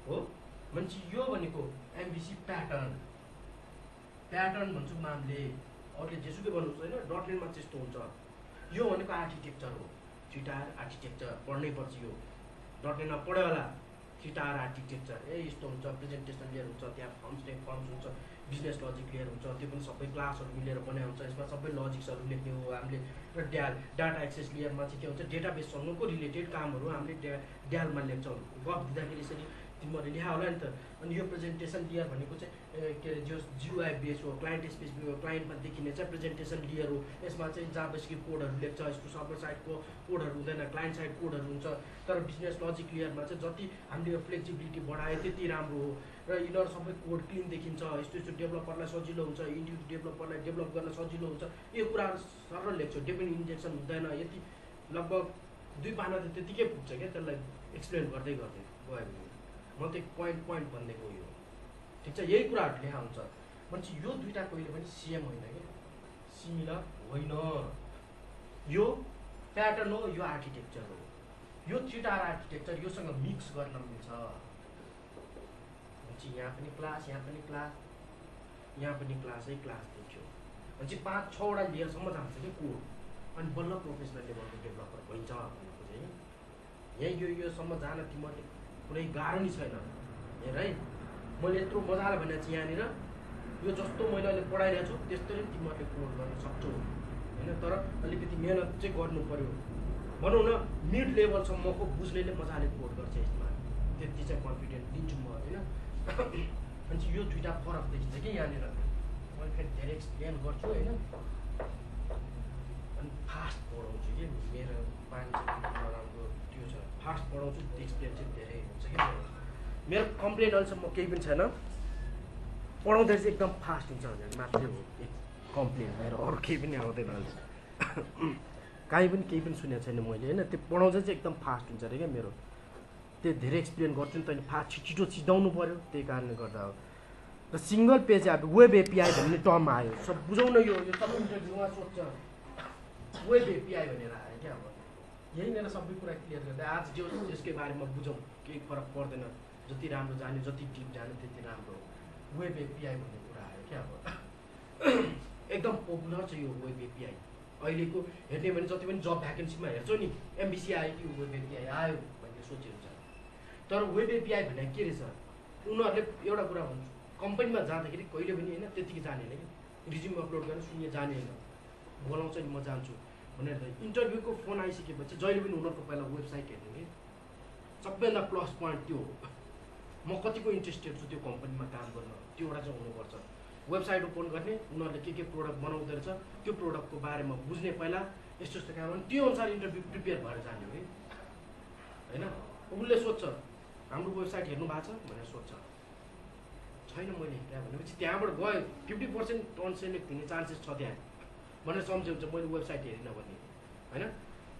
हो। भनेपछि यो भनेको एमबिसी प्याटर्न भन्छौँ हामीले, अरूले जेसुकै भन्नुहुन्छ होइन, डटनेटमा त्यस्तो हुन्छ। यो भनेको आर्किटेक्चर हो, 3 टायर आर्किटेक्चर पढ्नै पर्छ। यो डटनेटमा पढ्यो होला, 3 टायर आर्किटेक्चर यस्तो हुन्छ। प्रेजेन्टेसन लेयर हुन्छ, त्यहाँ फर्म्स हुन्छ, बिजनेस लजिक लेयर हुन्छ, त्यो पनि सबै क्लासहरू मिलेर बनाएको हुन्छ, यसमा सबै लजिक्सहरू लेख्ने हो हामीले। र डाटा एक्सेस लेयरमा चाहिँ के हुन्छ, डेटाबेससँगको रिलेटेड कामहरू हामीले ड्यालमा लेख्छौँ। गफ दिँदाखेरि यसरी तिमीहरूले लेखा होला नि त। अनि यो प्रेजेन्टेसन लेयर भनेको चाहिँ के अरे जो जियुआई बेस हो, क्लाइन्ट स्पेस क्लाइन्टमा देखिने चाहिँ प्रेजेन्टेसन लेयर हो। यसमा चाहिँ जाभास्क्रिप्ट कोडहरू लेख्छ, यस्तो सर्भर साइडको कोडहरू हुँदैन, क्लाइन्ट साइड कोडहरू हुन्छ। तर बिजनेस लजिक लेयरमा चाहिँ जति हामीले यो फ्लेक्सिबिलिटी बढायो त्यति राम्रो हो। र यिनीहरू सबै कोड क्लिन देखिन्छ, यस्तो डेभलपरलाई सजिलो हुन्छ, इन्डिभिजुअल डेभलपरलाई डेभलप गर्न सजिलो हुन्छ। यो कुराहरू सरल लेख्छौँ, डेफिनेट इन्जेक्सन हुँदैन। यति लगभग 2 पाना त त्यतिकै पुग्छ क्या, त्यसलाई एक्सप्लेन गर्दै गयो भने। म त पोइन्ट भन्ने गयो, ठिक छ। यही कुराहरू लेखा हुन्छ। भनेपछि यो दुईवटा कहिले पनि सेम होइन कि, सिमिलर होइन। यो प्याटर्न हो, यो आर्किटेक्चर हो। यो 3 टायर आर्किटेक्चर योसँग मिक्स गर्न मिल्छ। भनेपछि यहाँ पनि क्लास, यहाँ पनि क्लास, यहाँ पनि क्लासै क्लास देखियो। भनेपछि 5-6वटा लेयरसम्म जान्छ कि कोड, अनि बल्ल प्रोफेसनल लेभलको डेभलपर भइन्छ भन्नु खोजेँ। यहीँ योसम्म जान तिमीहरूले कुनै गाह्रो नै छैन हेर है। मैले यत्रो मजाले भनेको छु यहाँनिर यो जस्तो मैले अहिले पढाइरहेको छु त्यस्तै तिमीहरूले कोड गर्न सक्छौ होइन। तर अलिकति मेहनत चाहिँ गर्नु पर्यो। भनौँ न मिड लेभलसम्मको बुझ्नेले मजाले कोड गर्छ यसमा, त्यति चाहिँ कन्फिडेन्ट दिन्छु म होइन। अनि यो दुईवटा फरक देखिन्छ कि यहाँनिर। मैले फेरि धेरै एक्सप्लेन गर्छु होइन, अनि फास्ट पढाउँछु कि मेरो पानी चाहिँ नराम्रो त्यो छ, फास्ट पढाउँछु, एक्सप्लेन चाहिँ धेरै हुन्छ कि मेरो कम्प्लेन अहिलेसम्म केही पनि छैन, पढाउँदा चाहिँ एकदम फास्ट हुन्छ भनेर मात्रै हो एक कम्प्लेन मेरो, अरू केही पनि आउँदैन अहिले। काहीँ पनि केही पनि सुनेको छैन मैले होइन। त्यो पढाउँदा चाहिँ एकदम फास्ट हुन्छ अरे क्या मेरो, त्यो धेरै एक्सप्लेन गर्छु नि त, अनि फास्ट छिटो छिटाउनु पऱ्यो, त्यही कारणले गर्दा हो। र सिङ्गल पेज अब वेब एपिआई भन्ने टर्म आयो, सब बुझाउन यो सबै इन्टरभ्यूमा सोध्छ वेब एपिआई भनेर आयो क्या। अब यहीँनिर सबै कुरा क्लियर गर्दा आज जो यसकै बारेमा बुझौँ, केही फरक पर्दैन, जति राम्रो जाने जति डिप जाने त्यति राम्रो हो। वेब एपिआई भन्ने कुरा आयो क्या। अब एकदम पपुलर छ यो वेब एपिआई अहिलेको, हेर्ने भने जति पनि जब भ्याकेन्सीमा हेर्छौ नि एमबिसी आयो कि वेब एपिआई आयो भन्ने सोचिन्छ। तर वेब एपिआई भने के रहेछ, उनीहरूले एउटा कुरा भन्छ, कम्पनीमा जाँदाखेरि कहिले पनि होइन त्यतिकै जाने होइन कि, रिज्युम अपलोड गर्न सुन्ने जाने होइन, बोलाउँछ नि म जान्छु भनेर। इन्टरभ्यूको फोन आइसकेपछि जहिले पनि उनीहरूको पहिला वेबसाइट हेर्ने कि, सबैभन्दा प्लस पोइन्ट त्यो हो। म कतिको इन्ट्रेस्टेड छु त्यो कम्पनीमा काम गर्न, त्यो एउटा चाहिँ हुनुपर्छ। वेबसाइट ओपन गर्ने, उनीहरूले के प्रोडक्ट बनाउँदो रहेछ त्यो प्रोडक्टको बारेमा बुझ्ने पहिला, यस्तो यस्तो काम, त्यो अनुसार इन्टरभ्यू प्रिपेयर भएर जाने हो कि होइन। उसले सोध्छ हाम्रो वेबसाइट हेर्नु भएको छ भनेर सोध्छ, छैन मैले हेरेँ भनेपछि त्यहाँबाट गयो 50% अनसेलेक्ट हुने चान्सेस छ त्यहाँ भनेर सम्झाउँछ, मैले वेबसाइट हेरिनँ भने होइन।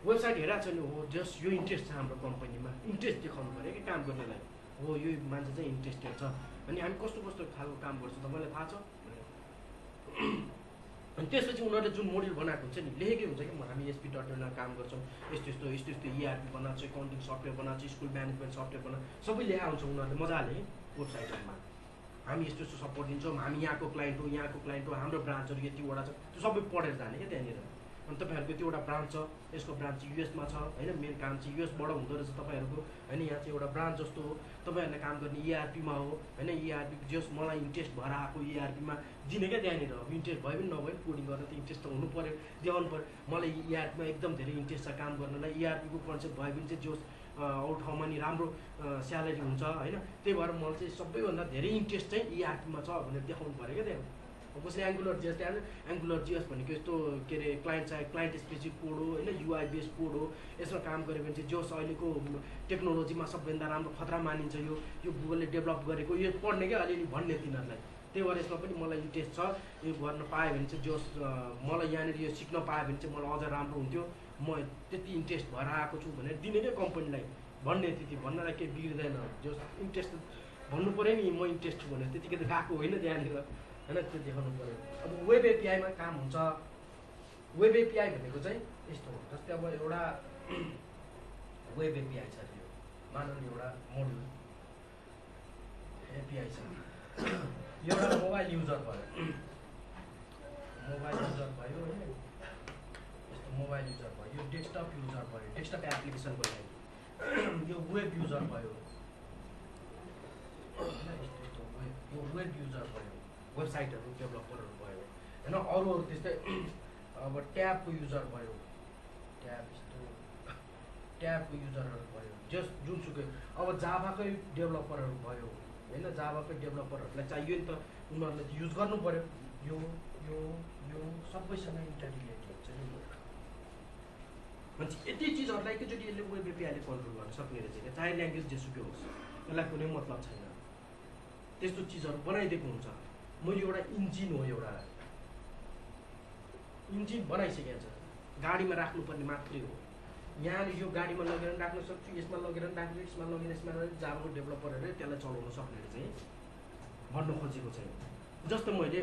वेबसाइट हेरेको छ नि, हो जस्ट यो इन्ट्रेस्ट छ हाम्रो कम्पनीमा, इन्ट्रेस्ट देखाउनु पऱ्यो कि काम गर्नेलाई, हो यो मान्छे चाहिँ इन्ट्रेस्टेड छ, अनि हामी कस्तो कस्तो खालको काम गर्छौँ तपाईँलाई थाहा छ भनेर। अनि त्यसपछि उनीहरूले जुन मोड्युल बनाएको हुन्छ नि, लेखेकै हुन्छ कि हामी एसपी डटमा काम गर्छौँ, यस्तो यस्तो यस्तो यस्तो इआरपी बनाएको छ, एकाउन्टिङ सफ्टवेयर बनाएको छ, स्कुल म्यानेजमेन्ट सफ्टवेयर बनाएको, सबै लेखा हुन्छ उनीहरूले मजाले वेबसाइटहरूमा। हामी यस्तो यस्तो सपोर्ट दिन्छौँ, हामी यहाँको क्लाइन्ट हो, यहाँको क्लाइन्ट हो, हाम्रो ब्रान्चहरू यतिवटा छ, त्यो सबै पढेर जाने क्या त्यहाँनिर। अनि तपाईँहरूको यतिवटा ब्रान्च छ, यसको ब्रान्च चाहिँ युएसमा छ होइन, मेरो काम चाहिँ युएसबाट हुँदो रहेछ तपाईँहरूको होइन, यहाँ चाहिँ एउटा ब्रान्च जस्तो हो, तपाईँहरूले काम गर्ने इआरपीमा हो होइन, इआरपी जस मलाई इन्ट्रेस्ट भएर आएको इआरपीमा दिने क्या त्यहाँनिर। अब इन्ट्रेस्ट भयो पनि नभए पनि कोडिङ गर्न त इन्ट्रेस्ट त हुनु पऱ्यो, देखाउनु पऱ्यो मलाई इआरपीमा एकदम धेरै इन्ट्रेस्ट छ काम गर्नलाई, इआरपीको कन्सेप्ट भयो भने चाहिँ जोस अरू ठाउँमा नि राम्रो स्यालेरी हुन्छ होइन, त्यही भएर मलाई चाहिँ सबैभन्दा धेरै इन्ट्रेस्ट चाहिँ इआरपीमा छ भनेर देखाउनु पऱ्यो क्या त्यहाँ। कसैले एङ्गुलर जिएस त्यहाँ, एङ्गुलर जिएस भनेको यस्तो के अरे क्लाइन्ट स्पेसिफिक कोड हो होइन, युआई बेस्ड कोड हो, यसमा काम गऱ्यो भने चाहिँ जोस अहिलेको टेक्नोलोजीमा सबभन्दा राम्रो खतरा मानिन्छ, यो गुगलले डेभलप गरेको, यो पढ्ने क्या अलिअलि भन्ने तिनीहरूलाई। त्यही भएर यसमा पनि मलाई इन्ट्रेस्ट छ, यो गर्न पाएँ भने चाहिँ जोस मलाई यहाँनिर यो सिक्न पाएँ भने चाहिँ मलाई अझ राम्रो हुन्थ्यो, म त्यति इन्ट्रेस्ट भएर आएको छु भनेर दिने क्या कम्पनीलाई भन्ने। त्यति भन्नलाई केही बिग्रिँदैन, जोस इन्ट्रेस्ट भन्नु पऱ्यो नि, म इन्ट्रेस्ट छु भनेर, त्यतिकै त गएको होइन त्यहाँनिर होइन, त्यो देखाउनु पऱ्यो। अब वेब एपिआईमा काम हुन्छ। वेब एपिआई भनेको चाहिँ यस्तो हो, जस्तै अब एउटा वेब एपिआई छ, यो मानव एउटा मोड्युल एपिआई छ, यो एउटा मोबाइल युजर भयो, मोबाइल युजर भयो होइन, यस्तो मोबाइल युजर भयो, यो डेस्कटप युजर भयो, डेस्कटप एप्लिकेसनको लागि, यो वेब युजर भयो, यो वेब युजर भयो, वेबसाइटहरू डेभलपरहरू भयो होइन, अरू त्यस्तै अब ट्याबको युजर भयो, ट्याबको युजरहरू भयो, जुनसुकै अब जाभाकै डेभलपरहरू भयो होइन, जाभाकै डेभलपरहरूलाई चाहियो नि त, उनीहरूले त युज गर्नु पऱ्यो, यो सबैसँग इन्टररिलेटेड हुन्छ नि। मान्छे यति चिजहरूलाई एकैचोटि यसले वेब एपिआईले कन्ट्रोल गर्न सक्ने रहेछ क्या, चाहे ल्याङ्ग्वेज जेसुकै होस्, यसलाई कुनै मतलब छैन, त्यस्तो चिजहरू बनाइदिएको हुन्छ। मैले एउटा इन्जिन हो, एउटा इन्जिन बनाइसकेको छ, गाडीमा राख्नुपर्ने मात्रै हो, यहाँ यो गाडीमा लगेर राख्न सक्छु, यसमा लगेर राख्छु, यसमा लगेर यसमा जाभाको डेभलपरहरूले त्यसलाई चलाउन सक्ने चाहिँ भन्नु खोजेको चाहिँ। जस्तो मैले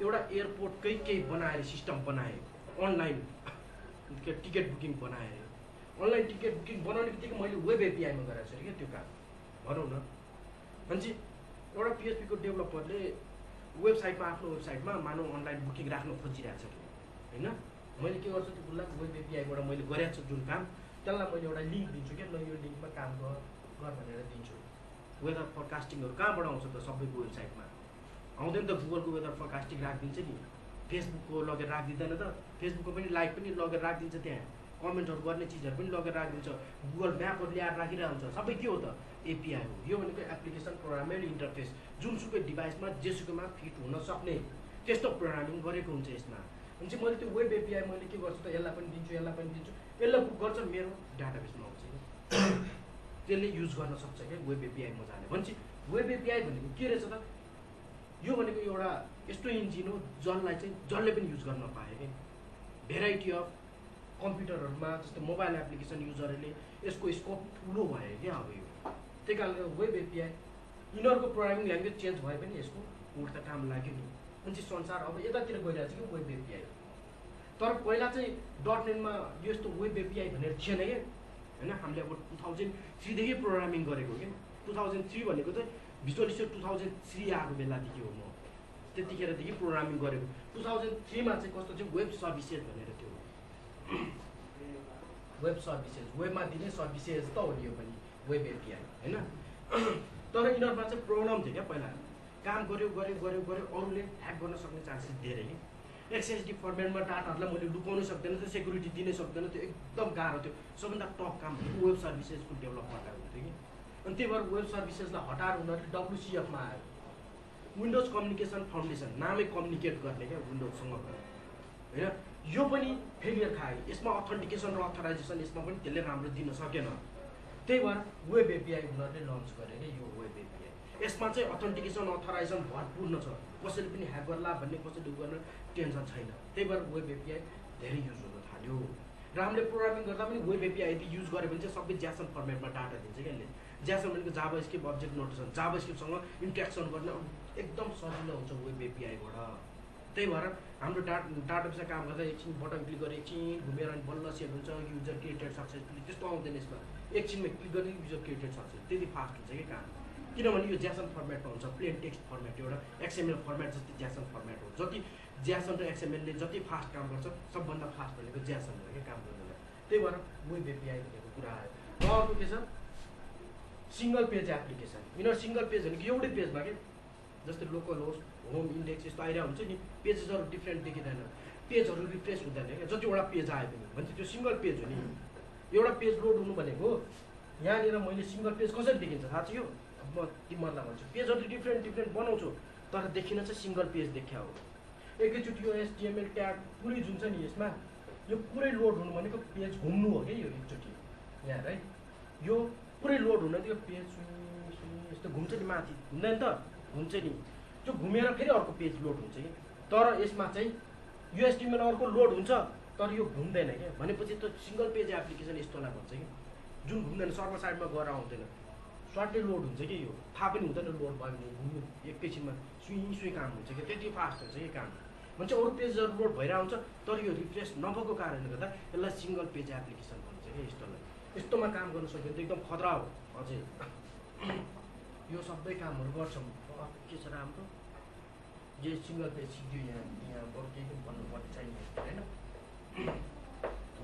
एउटा एयरपोर्टकै केही बनाएर सिस्टम बनाएँ, अनलाइन टिकट बुकिङ बनाएँ, अनलाइन टिकट बुकिङ बनाउने बित्तिकै मैले वेब एपिआईमा गराएको छु क्या त्यो काम। भनौँ न मान्छे एउटा पिएचपीको डेभलपरले वेबसाइटमा, आफ्नो वेबसाइटमा मानव अनलाइन बुकिङ राख्न खोजिरहेको छ होइन, मैले के गर्छु त्यो उसलाई वेब एपिआईबाट मैले गरेको छु जुन काम, त्यसलाई मैले एउटा लिङ्क दिन्छु क्या, ल यो लिङ्कमा काम गर भनेर दिन्छु। वेदर फोरकास्टिङहरू कहाँबाट आउँछ त सबैको वेबसाइटमा आउँदैन त गुगलको वेदर फोरकास्टिङ राखिदिन्छ नि, फेसबुकको लगेर राखिदिँदैन त, फेसबुकको पनि लाइभ पनि लगेर राखिदिन्छ, त्यहाँ कमेन्टहरू गर्ने चिजहरू पनि लगेर राखिदिन्छ, गुगल म्यापहरू ल्याएर राखिरहेको हुन्छ, सबै के हो त एपिआई हो। यो भनेको एप्लिकेसन प्रोग्रामेबल इन्टरफेस, जुनसुकै डिभाइसमा जेसुकैमा फिट हुन सक्ने त्यस्तो प्रोग्रामिङ गरेको हुन्छ यसमा। अनि चाहिँ मैले त्यो वेब एपिआई मैले के गर्छु त, यसलाई पनि दिन्छु, यसलाई पनि दिन्छु, यसले बुक गर्छ मेरो डाटाबेसमा आउँछ कि त्यसले युज गर्न सक्छ क्या वेब एपिआई मजाले। भनेपछि वेब एपिआई भनेको के रहेछ त, यो भनेको एउटा यस्तो इन्जिन हो जसलाई चाहिँ जसले पनि युज गर्न पाए क्या। भेराइटी अफ कम्प्युटरहरूमा जस्तो मोबाइल एप्लिकेसन युजरहरूले यसको स्कोप ठुलो भयो क्या अब यो। त्यही कारणले वेब एपिआई यिनीहरूको प्रोग्रामिङ ल्याङ्ग्वेज चेन्ज भए पनि यसको कोड त काम लाग्यो नि। अनि चाहिँ संसार अब यतातिर गइरहेको छ कि वेब एपिआई। तर पहिला चाहिँ .NET-मा यस्तो वेब एपिआई भनेर थिएन क्या होइन। हामीले अब 2003 देखि प्रोग्रामिङ गरेको क्या। 2003 भनेको चाहिँ भिजुअल स्टुडियो 2003 आएको बेलादेखि हो, म त्यतिखेरदेखि प्रोग्रामिङ गरेको। 2003 मा चाहिँ कस्तो थियो, वेब सर्भिसेस भनेर थियो। वेब सर्भिसेस, वेबमा दिने सर्भिसेस त हो यो पनि वेब एपिआई होइन। तर यिनीहरूमा चाहिँ प्रब्लम थियो क्या, पहिला काम गऱ्यो अरूले ह्याक गर्न सक्ने चान्सेस धेरै कि। एक्सएसडी फर्मेटमा डाटाहरूलाई मैले लुकाउनै सक्दैन थियो, सेक्युरिटी दिनै सक्दैन थियो, एकदम गाह्रो थियो। सबभन्दा टप काम भनेको वेब सर्भिसेसको डेभलप गरेर हुन्थ्यो कि। अनि त्यही भएर वेब सर्भिसेसलाई हटाएर उनीहरूले WCF-मा आयो, विन्डोज कम्युनिकेसन फाउन्डेसन, नामै कम्युनिकेट गर्ने क्या विन्डोजसँग होइन। यो पनि फेलियर खायो, यसमा अथेन्टिकेसन र अथराइजेसन यसमा पनि त्यसले राम्रो दिन सकेन। त्यही भएर वेब एपिआई उनीहरूले लन्च गरे क्या यो वेब एपिआई। यसमा चाहिँ अथेन्टिकेसन अथराइजेसन भरपूर्ण छ, कसैले पनि ह्याक गर्ला भन्ने कसैले गर्न टेन्सन छैन। त्यही भएर वेब एपिआई धेरै युज हुन थाल्यो। र हामीले प्रोग्रामिङ गर्दा पनि वेब एपिआई यदि युज गऱ्यो भने चाहिँ सबै ज्यासन फर्मेटमा डाटा दिन्छ क्या यसले। ज्यासन भनेको जाभास्क्रिप्ट अब्जेक्ट नोटेसन, जाभास्क्रिप्टसँग इन्ट्रेक्सन गर्न एकदम सजिलो हुन्छ वेब एपिआईबाट। त्यही भएर हाम्रो डाटाबेसमा काम गर्दा एकछिन बटन क्लिक गरेर एकछिन घुमेर अनि बल्ल सेभ हुन्छ, युजर क्रिएटेड सक्सेसफुली, त्यस्तो आउँदैन यसमा। एकछिनमा क्लिक गर्ने युजर क्रिएटेड सक्सेस, त्यति फास्ट हुन्छ कि काम। किनभने यो ज्यासन फर्मेटमा हुन्छ, प्लेन टेक्स्ट फर्मेट, एउटा XML फर्मेट जति ज्यासन फर्मेट हो। जति ज्यासन र XML-ले जति फास्ट काम गर्छ सबभन्दा फास्ट भनेको ज्यासन हो क्या काम गर्दैन। त्यही भएर वेब एपिआई भनेको कुरा आयो। र अर्को के छ, सिङ्गल पेज एप्लिकेसन। यिनीहरू सिङ्गल पेज भनेको एउटै पेजमा के, जस्तै लोकल होस्ट, होम इन्डेक्स यस्तो आइरहेको हुन्छ नि, पेजेसहरू डिफ्रेन्ट देखिँदैन, पेजहरू रिफ्रेस हुँदैन क्या जतिवटा पेज आए पनि। भने त्यो सिङ्गल पेज हो नि। एउटा पेज लोड हुनु भनेको यहाँनिर मैले सिङ्गल पेज कसरी देखिन्छ थाहा छ यो, म तिमीहरूलाई भन्छु। पेजहरू डिफ्रेन्ट बनाउँछु तर देखिन चाहिँ सिङ्गल पेज देखिया हो। एकैचोटि यो HTML ट्याग पुरै जुन छ नि यसमा, यो पुरै लोड हुनु भनेको पेज घुम्नु हो क्या यो एकचोटि यहाँ है। यो पुरै लोड हुन त्यो पेज यस्तो घुम्छ नि, माथि घुम्दैन त, घुम्छ नि, त्यो घुमेर फेरि अर्को पेज लोड हुन्छ कि। तर यसमा चाहिँ यो HTML अर्को लोड हुन्छ तर यो घुम्दैन क्या। भनेपछि त सिङ्गल पेज एप्लिकेसन यस्तोलाई भन्छ कि जुन घुम्दैन, सर्भर साइडमा गएर आउँदैन, सर्टै लोड हुन्छ कि यो, थाहा पनि हुँदैन लोड भयो भने, घुम्नु एकैछिनमा सुई काम हुन्छ कि, त्यति फास्ट हुन्छ कि काम। भन्छ अरू पेजहरू लोड भइरहेको हुन्छ तर यो रिफ्रेस नभएको कारणले गर्दा यसलाई सिङ्गल पेज एप्लिकेसन भन्छ कि यस्तोलाई। यस्तोमा काम गर्न सक्यो भने त एकदम खतरा हो अझै। यो सबै कामहरू गर्छौँ। के छ राम्रो जे सिङ्गल पेज सिक्यो यहाँ बरु केही पनि भन्नुपर्ने छैन होइन।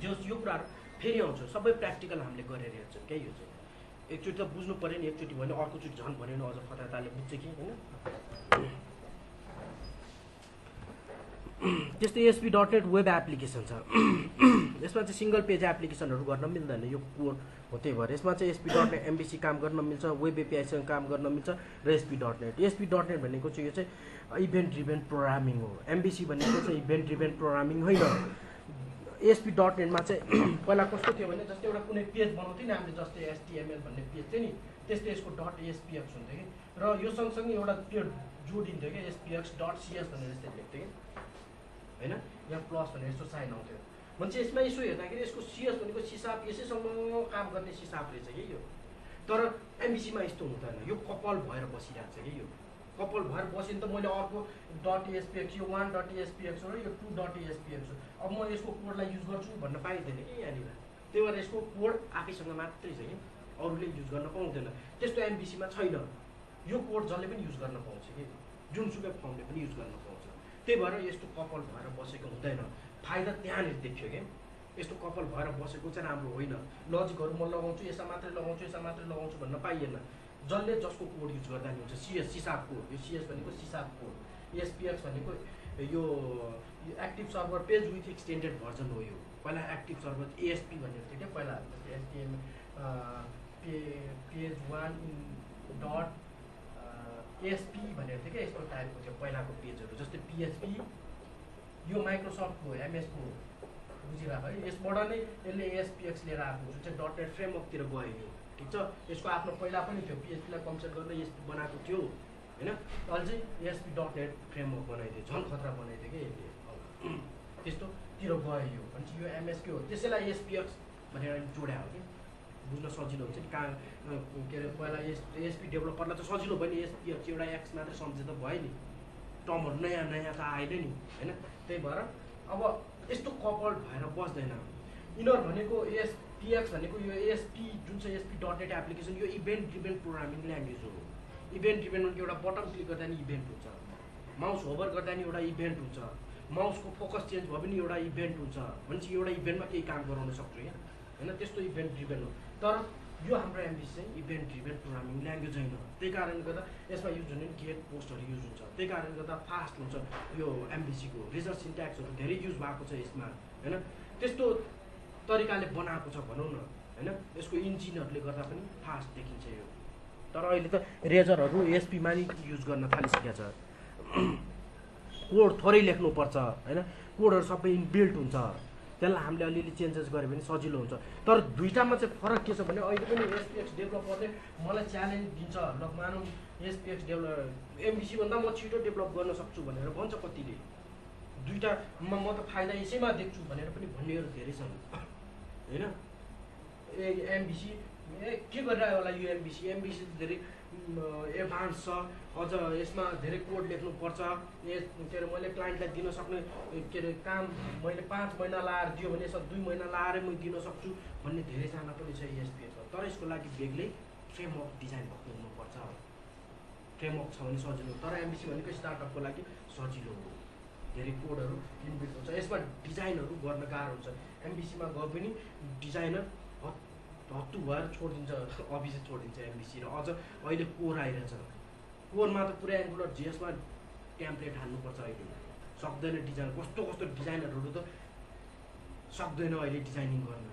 यो कुराहरू फेरि आउँछ, सबै प्र्याक्टिकल हामीले गरेर हेर्छौँ क्या। यो चाहिँ एकचोटि त बुझ्नु पऱ्यो नि, एकचोटि भने अर्कोचोटि झन् भन्यो भने अझ फटाताले बुझ्छ कि होइन। त्यस्तै ASP.NET वेब एप्लिकेसन छ। यसमा चाहिँ सिङ्गल पेज एप्लिकेसनहरू गर्न मिल्दैन, यो कोड हो। त्यही भएर यसमा चाहिँ ASP.NET MVC काम गर्न मिल्छ, वेब एपिआईसँग काम गर्न मिल्छ र ASP.NET। ASP.NET भनेको चाहिँ यो चाहिँ इभेन्ट ड्रिभन प्रोग्रामिङ हो। MVC भनेको चाहिँ इभेन्ट ड्रिभन प्रोग्रामिङ होइन। ASP.NET-मा चाहिँ पहिला कस्तो थियो भने जस्तै एउटा कुनै पेज बनाउँथ्यो नि हामीले, जस्तै HTML भन्ने पेज थियो नि, त्यस्तै यसको .aspx हुन्थ्यो कि। र यो सँगसँगै एउटा त्यो जोडिन्थ्यो कि aspx.cs भनेर यस्तै लेख्थ्यो कि होइन, यहाँ प्लस भनेर यस्तो साइन आउँथ्यो। भने यसमा यसो हेर्दाखेरि यसको CS भनेको सिसाप, यसैसँग काम गर्ने सिसाप रहेछ कि यो। तर MVC-मा यस्तो हुँदैन, यो कपल भएर बसिरहेको छ कि। यो कपल भएर बस्यो नि त मैले अर्को .aspx, यो 1.aspx हो र यो 2.aspx हो, अब म यसको कोडलाई युज गर्छु भन्न पाइँदैन कि यहाँनिर। त्यही भएर यसको कोड आफैसँग मात्रै छ कि, अरूले युज गर्न पाउँदैन। त्यस्तो MVC-मा छैन, यो कोड जसले पनि युज गर्न पाउँछ कि, जुनसुकै फर्मले पनि युज गर्न पाउँछ। त्यही भएर यस्तो कपल भएर बसेको हुँदैन। फाइदा त्यहाँनिर देखियो कि यस्तो कपल भएर बसेको चाहिँ राम्रो होइन। लजिकहरू म लगाउँछु, यसमा मात्रै लगाउँछु, यसमा मात्रै लगाउँछु भन्न पाइएन। जसले जसको कोड युज गर्दा नि हुन्छ सिएस सिसाब कोड यो सिएस भनेको सिसाब कोड एसपीएक्स भनेको यो active server page with extended version हो यो पहिला एक्टिभ सर्भर एएसपी भनेको थियो क्या पहिला एसटिएम पेज 1 डट एसपी भनेको थियो क्या यस्तो टाइपको थियो पहिलाको पेजहरू जस्तै पिएचपी यो माइक्रोसफ्टको एमएसको बुझिरहेको है यसबाट नै यसले एएसपीएक्स लिएर आएको जुन चाहिँ डटनेट फ्रेमवर्कतिर गयो ठिक छ यसको आफ्नो पहिला पनि थियो पिएचपीलाई कम्सेट गर्न एसपी बनाएको थियो होइन अहिले चाहिँ एएसपी डटनेट फ्रेमवर्क बनाइदियो झन् खतरा बनाइदियो कि यसले त्यस्तोतिर गयो यो भनेपछि यो एमएसके हो त्यसैलाई एएसपीएक्स भनेर जोड्या हो कि बुझ्न सजिलो हुन्छ नि कहाँ के अरे पहिला एएसपी डेभलपरलाई त सजिलो भयो नि एएसपीएक्स एउटा एक्स मात्रै सम्झे त भयो नि टर्महरू नयाँ नयाँ त आएन नि होइन त्यही भएर अब यस्तो कपल्ड भएर बस्दैन यिनीहरू भनेको एएसपीएक्स भनेको यो एएसपी जुन चाहिँ एएसपी डटनेट एप्लिकेसन यो इभेन्ट ड्रिभन प्रोग्रामिङ ल्याङ्ग्वेज हो इभेन्ट ड्रिभन एउटा बटन क्लिक गर्दा नि इभेन्ट हुन्छ माउस होभर गर्दा नि एउटा इभेन्ट हुन्छ माउसको फोकस चेन्ज भयो भने एउटा इभेन्ट हुन्छ भनेपछि एउटा इभेन्टमा केही काम गराउन सक्छु यहाँ होइन त्यस्तो इभेन्ट ड्रिभन हो तर यो हाम्रो एमबिसी चाहिँ इभेन्ट ड्रिभन प्रोग्रामिङ ल्याङ्ग्वेज होइन त्यही कारणले गर्दा यसमा युज हुने गेट पोस्टहरू युज हुन्छ त्यही कारणले गर्दा फास्ट हुन्छ यो एमबिसीको रिजल्ट सिन्ट्याक्सहरू धेरै युज भएको छ यसमा होइन त्यस्तो तरिकाले बनाएको छ भनौँ न होइन यसको इन्जिनहरूले गर्दा पनि फास्ट देखिन्छ यो तर अहिले त रेजरहरू एसपीमा नि युज गर्न थालिसकेको छ कोड थोरै लेख्नुपर्छ होइन कोडहरू सबै इनबिल्ट हुन्छ त्यसलाई हामीले अलिअलि चेन्जेस गऱ्यो भने सजिलो हुन्छ तर दुईटामा चाहिँ फरक के छ भने अहिले पनि एसपीएक्स डेभलपरले मलाई च्यालेन्ज दिन्छ ल मानौँ एसपीएक्स डेभलप एमबिसीभन्दा म छिटो डेभलप गर्न सक्छु भनेर भन्छ कतिले दुईटामा म त फाइदा यसैमा देख्छु भनेर पनि भन्नेहरू धेरै छन् होइन एमबिसी के गरिरह्यो होला यो एमबिसी धेरै एडभान्स छ अझ यसमा धेरै कोड लेख्नुपर्छ के अरे मैले क्लाइन्टलाई दिन सक्ने के अरे काम मैले 5 महिना लाएर दियो भने यसो 2 महिना लाएरै म दिन सक्छु भन्ने धेरैजना पनि छ एसपीएक्समा तर यसको लागि बेग्लै फ्रेमवर्क डिजाइन भएको हुनुपर्छ फ्रेमवर्क छ भने सजिलो तर एमबिसी भनेको स्टार्टअपको लागि सजिलो हो धेरै कोडहरू इनबिल्ट हुन्छ यसमा डिजाइनहरू गर्न गाह्रो हुन्छ एमबिसीमा गए पनि डिजाइनर हत्तु भएर छोडिदिन्छ अफिस छोडिदिन्छ एमबिसी र अझ अहिले कोर आइरहेछ कोरमा त पुरै एङ्गुलर जेएसमा टेम्प्लेट हाल्नुपर्छ अहिले सक्दैन डिजाइन कस्तो कस्तो डिजाइनरहरू त सक्दैन अहिले डिजाइनिङ गर्न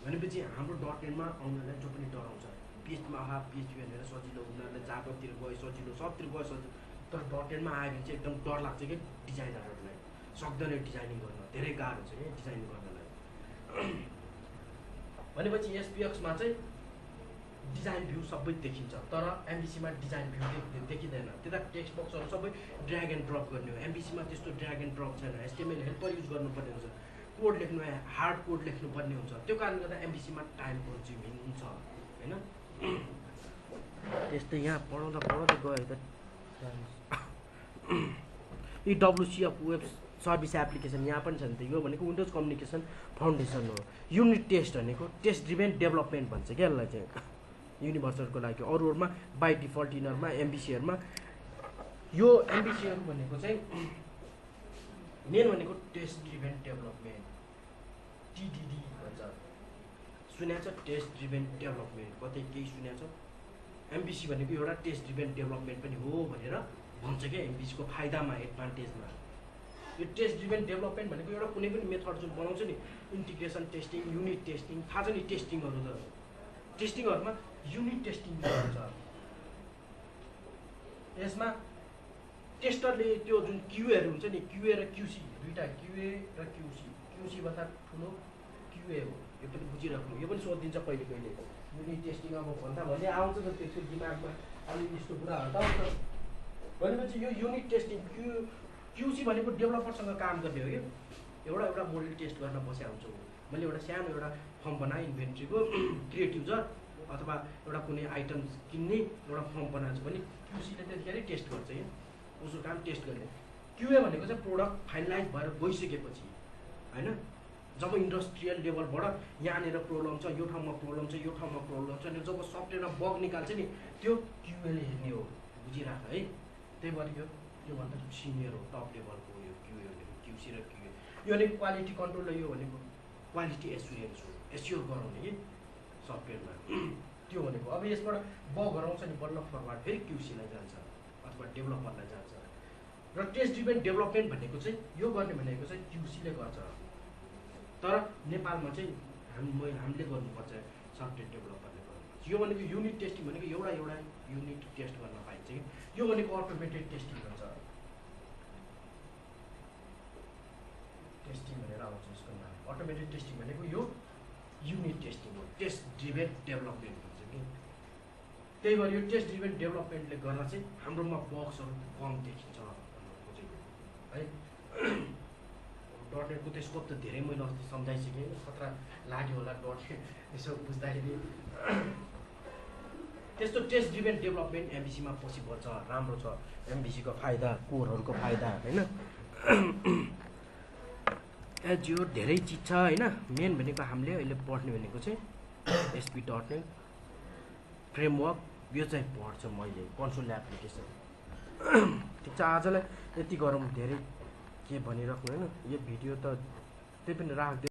भनेपछि हाम्रो डटनेटमा आउनलाई जो पनि डराउँछ पिएचपीमा पिएचपी भनेर सजिलो उनीहरूले जापातिर गयो सजिलो सबतिर गयो सजिलो तर डटनेटमा आयो भने चाहिँ एकदम डर लाग्छ कि डिजाइनरहरूलाई सक्दैन डिजाइनिङ गर्न धेरै गाह्रो छ क्या डिजाइन गर्नलाई भनेपछि एसपीएक्समा चाहिँ डिजाइन भ्यू सबै देखिन्छ तर एमबिसीमा डिजाइन भ्यू देखिँदैन त्यता टेक्स्ट बक्सहरू सबै ड्र्याग एन्ड ड्रप गर्ने हो एमबिसीमा त्यस्तो ड्र्याग एन्ड ड्रप छैन एचटिएमएल हेल्पर युज गर्नुपर्ने हुन्छ कोड लेख्नु हार्ड कोड लेख्नुपर्ने हुन्छ त्यो कारणले गर्दा एमबिसीमा टाइम कन्ज्युमिङ हुन्छ होइन त्यस्तै यहाँ पढाउँदा गयो त डब्लुसीएफ वेब सर्भिस एप्लिकेसन यहाँ पनि छ नि त यो भनेको विन्डोज कम्युनिकेसन फाउन्डेसन हो युनिट टेस्ट भनेको टेस्ट ड्रिभन डेभलपमेन्ट भन्छ क्या यसलाई चाहिँ युनिभर्सहरूको लागि अरूहरूमा बाई डिफल्ट यिनीहरूमा एमबिसीहरूमा यो एमबिसीहरू भनेको चाहिँ मेन भनेको टेस्ट ड्रिभन डेभलपमेन्ट टिडिडी भन्छ सुनेको छ टेस्ट ड्रिभन डेभलपमेन्ट कतै केही सुनेको छ एमबिसी भनेको एउटा टेस्ट ड्रिभन डेभलपमेन्ट पनि हो भनेर भन्छ क्या एमबिसीको फाइदामा एडभान्टेजमा यो टेस्ट ड्रिभन डेभलपमेन्ट भनेको एउटा कुनै पनि मेथड जुन बनाउँछ नि इन्टिग्रेसन टेस्टिङ युनिट टेस्टिङ थाहा छ नि टेस्टिङहरू त टेस्टिङहरूमा युनिट टेस्टिङ हुन्छ यसमा टेस्टरले त्यो जुन क्युएहरू हुन्छ नि क्युए र क्युसी दुईवटा क्युए र क्युसी भन्दा ठुलो क्युए हो यो पनि बुझिराख्नु यो पनि सोधिदिन्छ कहिले कहिले युनिट टेस्टिङ अब भन्दा भन्दै आउँछ त त्यसको दिमागमा अलिक यस्तो कुराहरू त आउँछ भनेपछि यो युनिट टेस्टिङ क्युसी भनेको डेभलपरसँग काम गर्ने हो कि एउटा मोडल टेस्ट गर्न बसेको हुन्छ मैले एउटा सानो एउटा फर्म बनाएँ इन्भेन्ट्रीको क्रिएट युजर अथवा एउटा कुनै आइटम्स किन्ने एउटा फर्म बनाएको भने क्युसीले त्यतिखेरै टेस्ट गर्छ यहाँ उसको काम टेस्ट गर्ने क्युए भनेको चाहिँ प्रोडक्ट फाइनलाइज भएर गइसकेपछि होइन जब इन्डस्ट्रियल लेभलबाट यहाँनिर प्रब्लम छ यो ठाउँमा प्रब्लम छ यो ठाउँमा प्रब्लम छ अनि जब सफ्टवेयरमा बग निकाल्छ नि त्यो क्युएले हेर्ने हो बुझिराख है त्यही भएर योभन्दा सिनियर हो टप लेभलको यो क्युए भनेको क्युसी र क्युए यो भनेको क्वालिटी कन्ट्रोल र यो भनेको क्वालिटी एस्युरेन्स हो एस्योर गराउने कि सफ्टवेयरमा त्यो भनेको अब यसबाट बगहरू आउँछ नि बल्ल फरवार्ड फेरि क्युसीलाई जान्छ अथवा डेभलपरलाई जान्छ र टेस्ट ड्रिभन डेभलपमेन्ट भनेको चाहिँ यो गर्ने भनेको चाहिँ क्युसीले गर्छ तर नेपालमा चाहिँ हामीले गर्नुपर्छ सफ्टवेयर डेभलपरले गर्नुपर्छ यो भनेको युनिट टेस्टिङ भनेको एउटा युनिट टेस्ट गर्न पाइन्छ कि यो भनेको अटोमेटेड टेस्टिङ हुन्छ टेस्टिङ भनेर आउँछ यसको नाम अटोमेटेड टेस्टिङ भनेको यो युनिट टेस्टिङ हो टेस्ट ड्रिभन डेभलपमेन्ट हुन्छ कि त्यही भएर यो टेस्ट ड्रिभन डेभलपमेन्टले गर्दा चाहिँ हाम्रोमा बग्सहरू कम देखिन्छ है डटनेटको त्यो स्कोप त धेरै मैले अस्ति सम्झाइसकेँ खतरा लाग्यो होला डटनेट यसो बुझ्दाखेरि त्यस्तो टेस्ट ड्रिभन डेभलपमेन्ट एमबिसीमा पोसिबल छ राम्रो छ एमबिसीको फाइदा कोरहरूको फाइदा होइन एज यो धेरै चिज छ होइन मेन भनेको हामीले अहिले पढ्ने भनेको चाहिँ एसपी डटनेट फ्रेमवर्क यो चाहिँ पढ्छ मैले कन्सोल एप्लिकेसन ठिक छ आजलाई यति गरौँ धेरै के भनिराख्नु होइन यो भिडियो त त्यही पनि राख्दै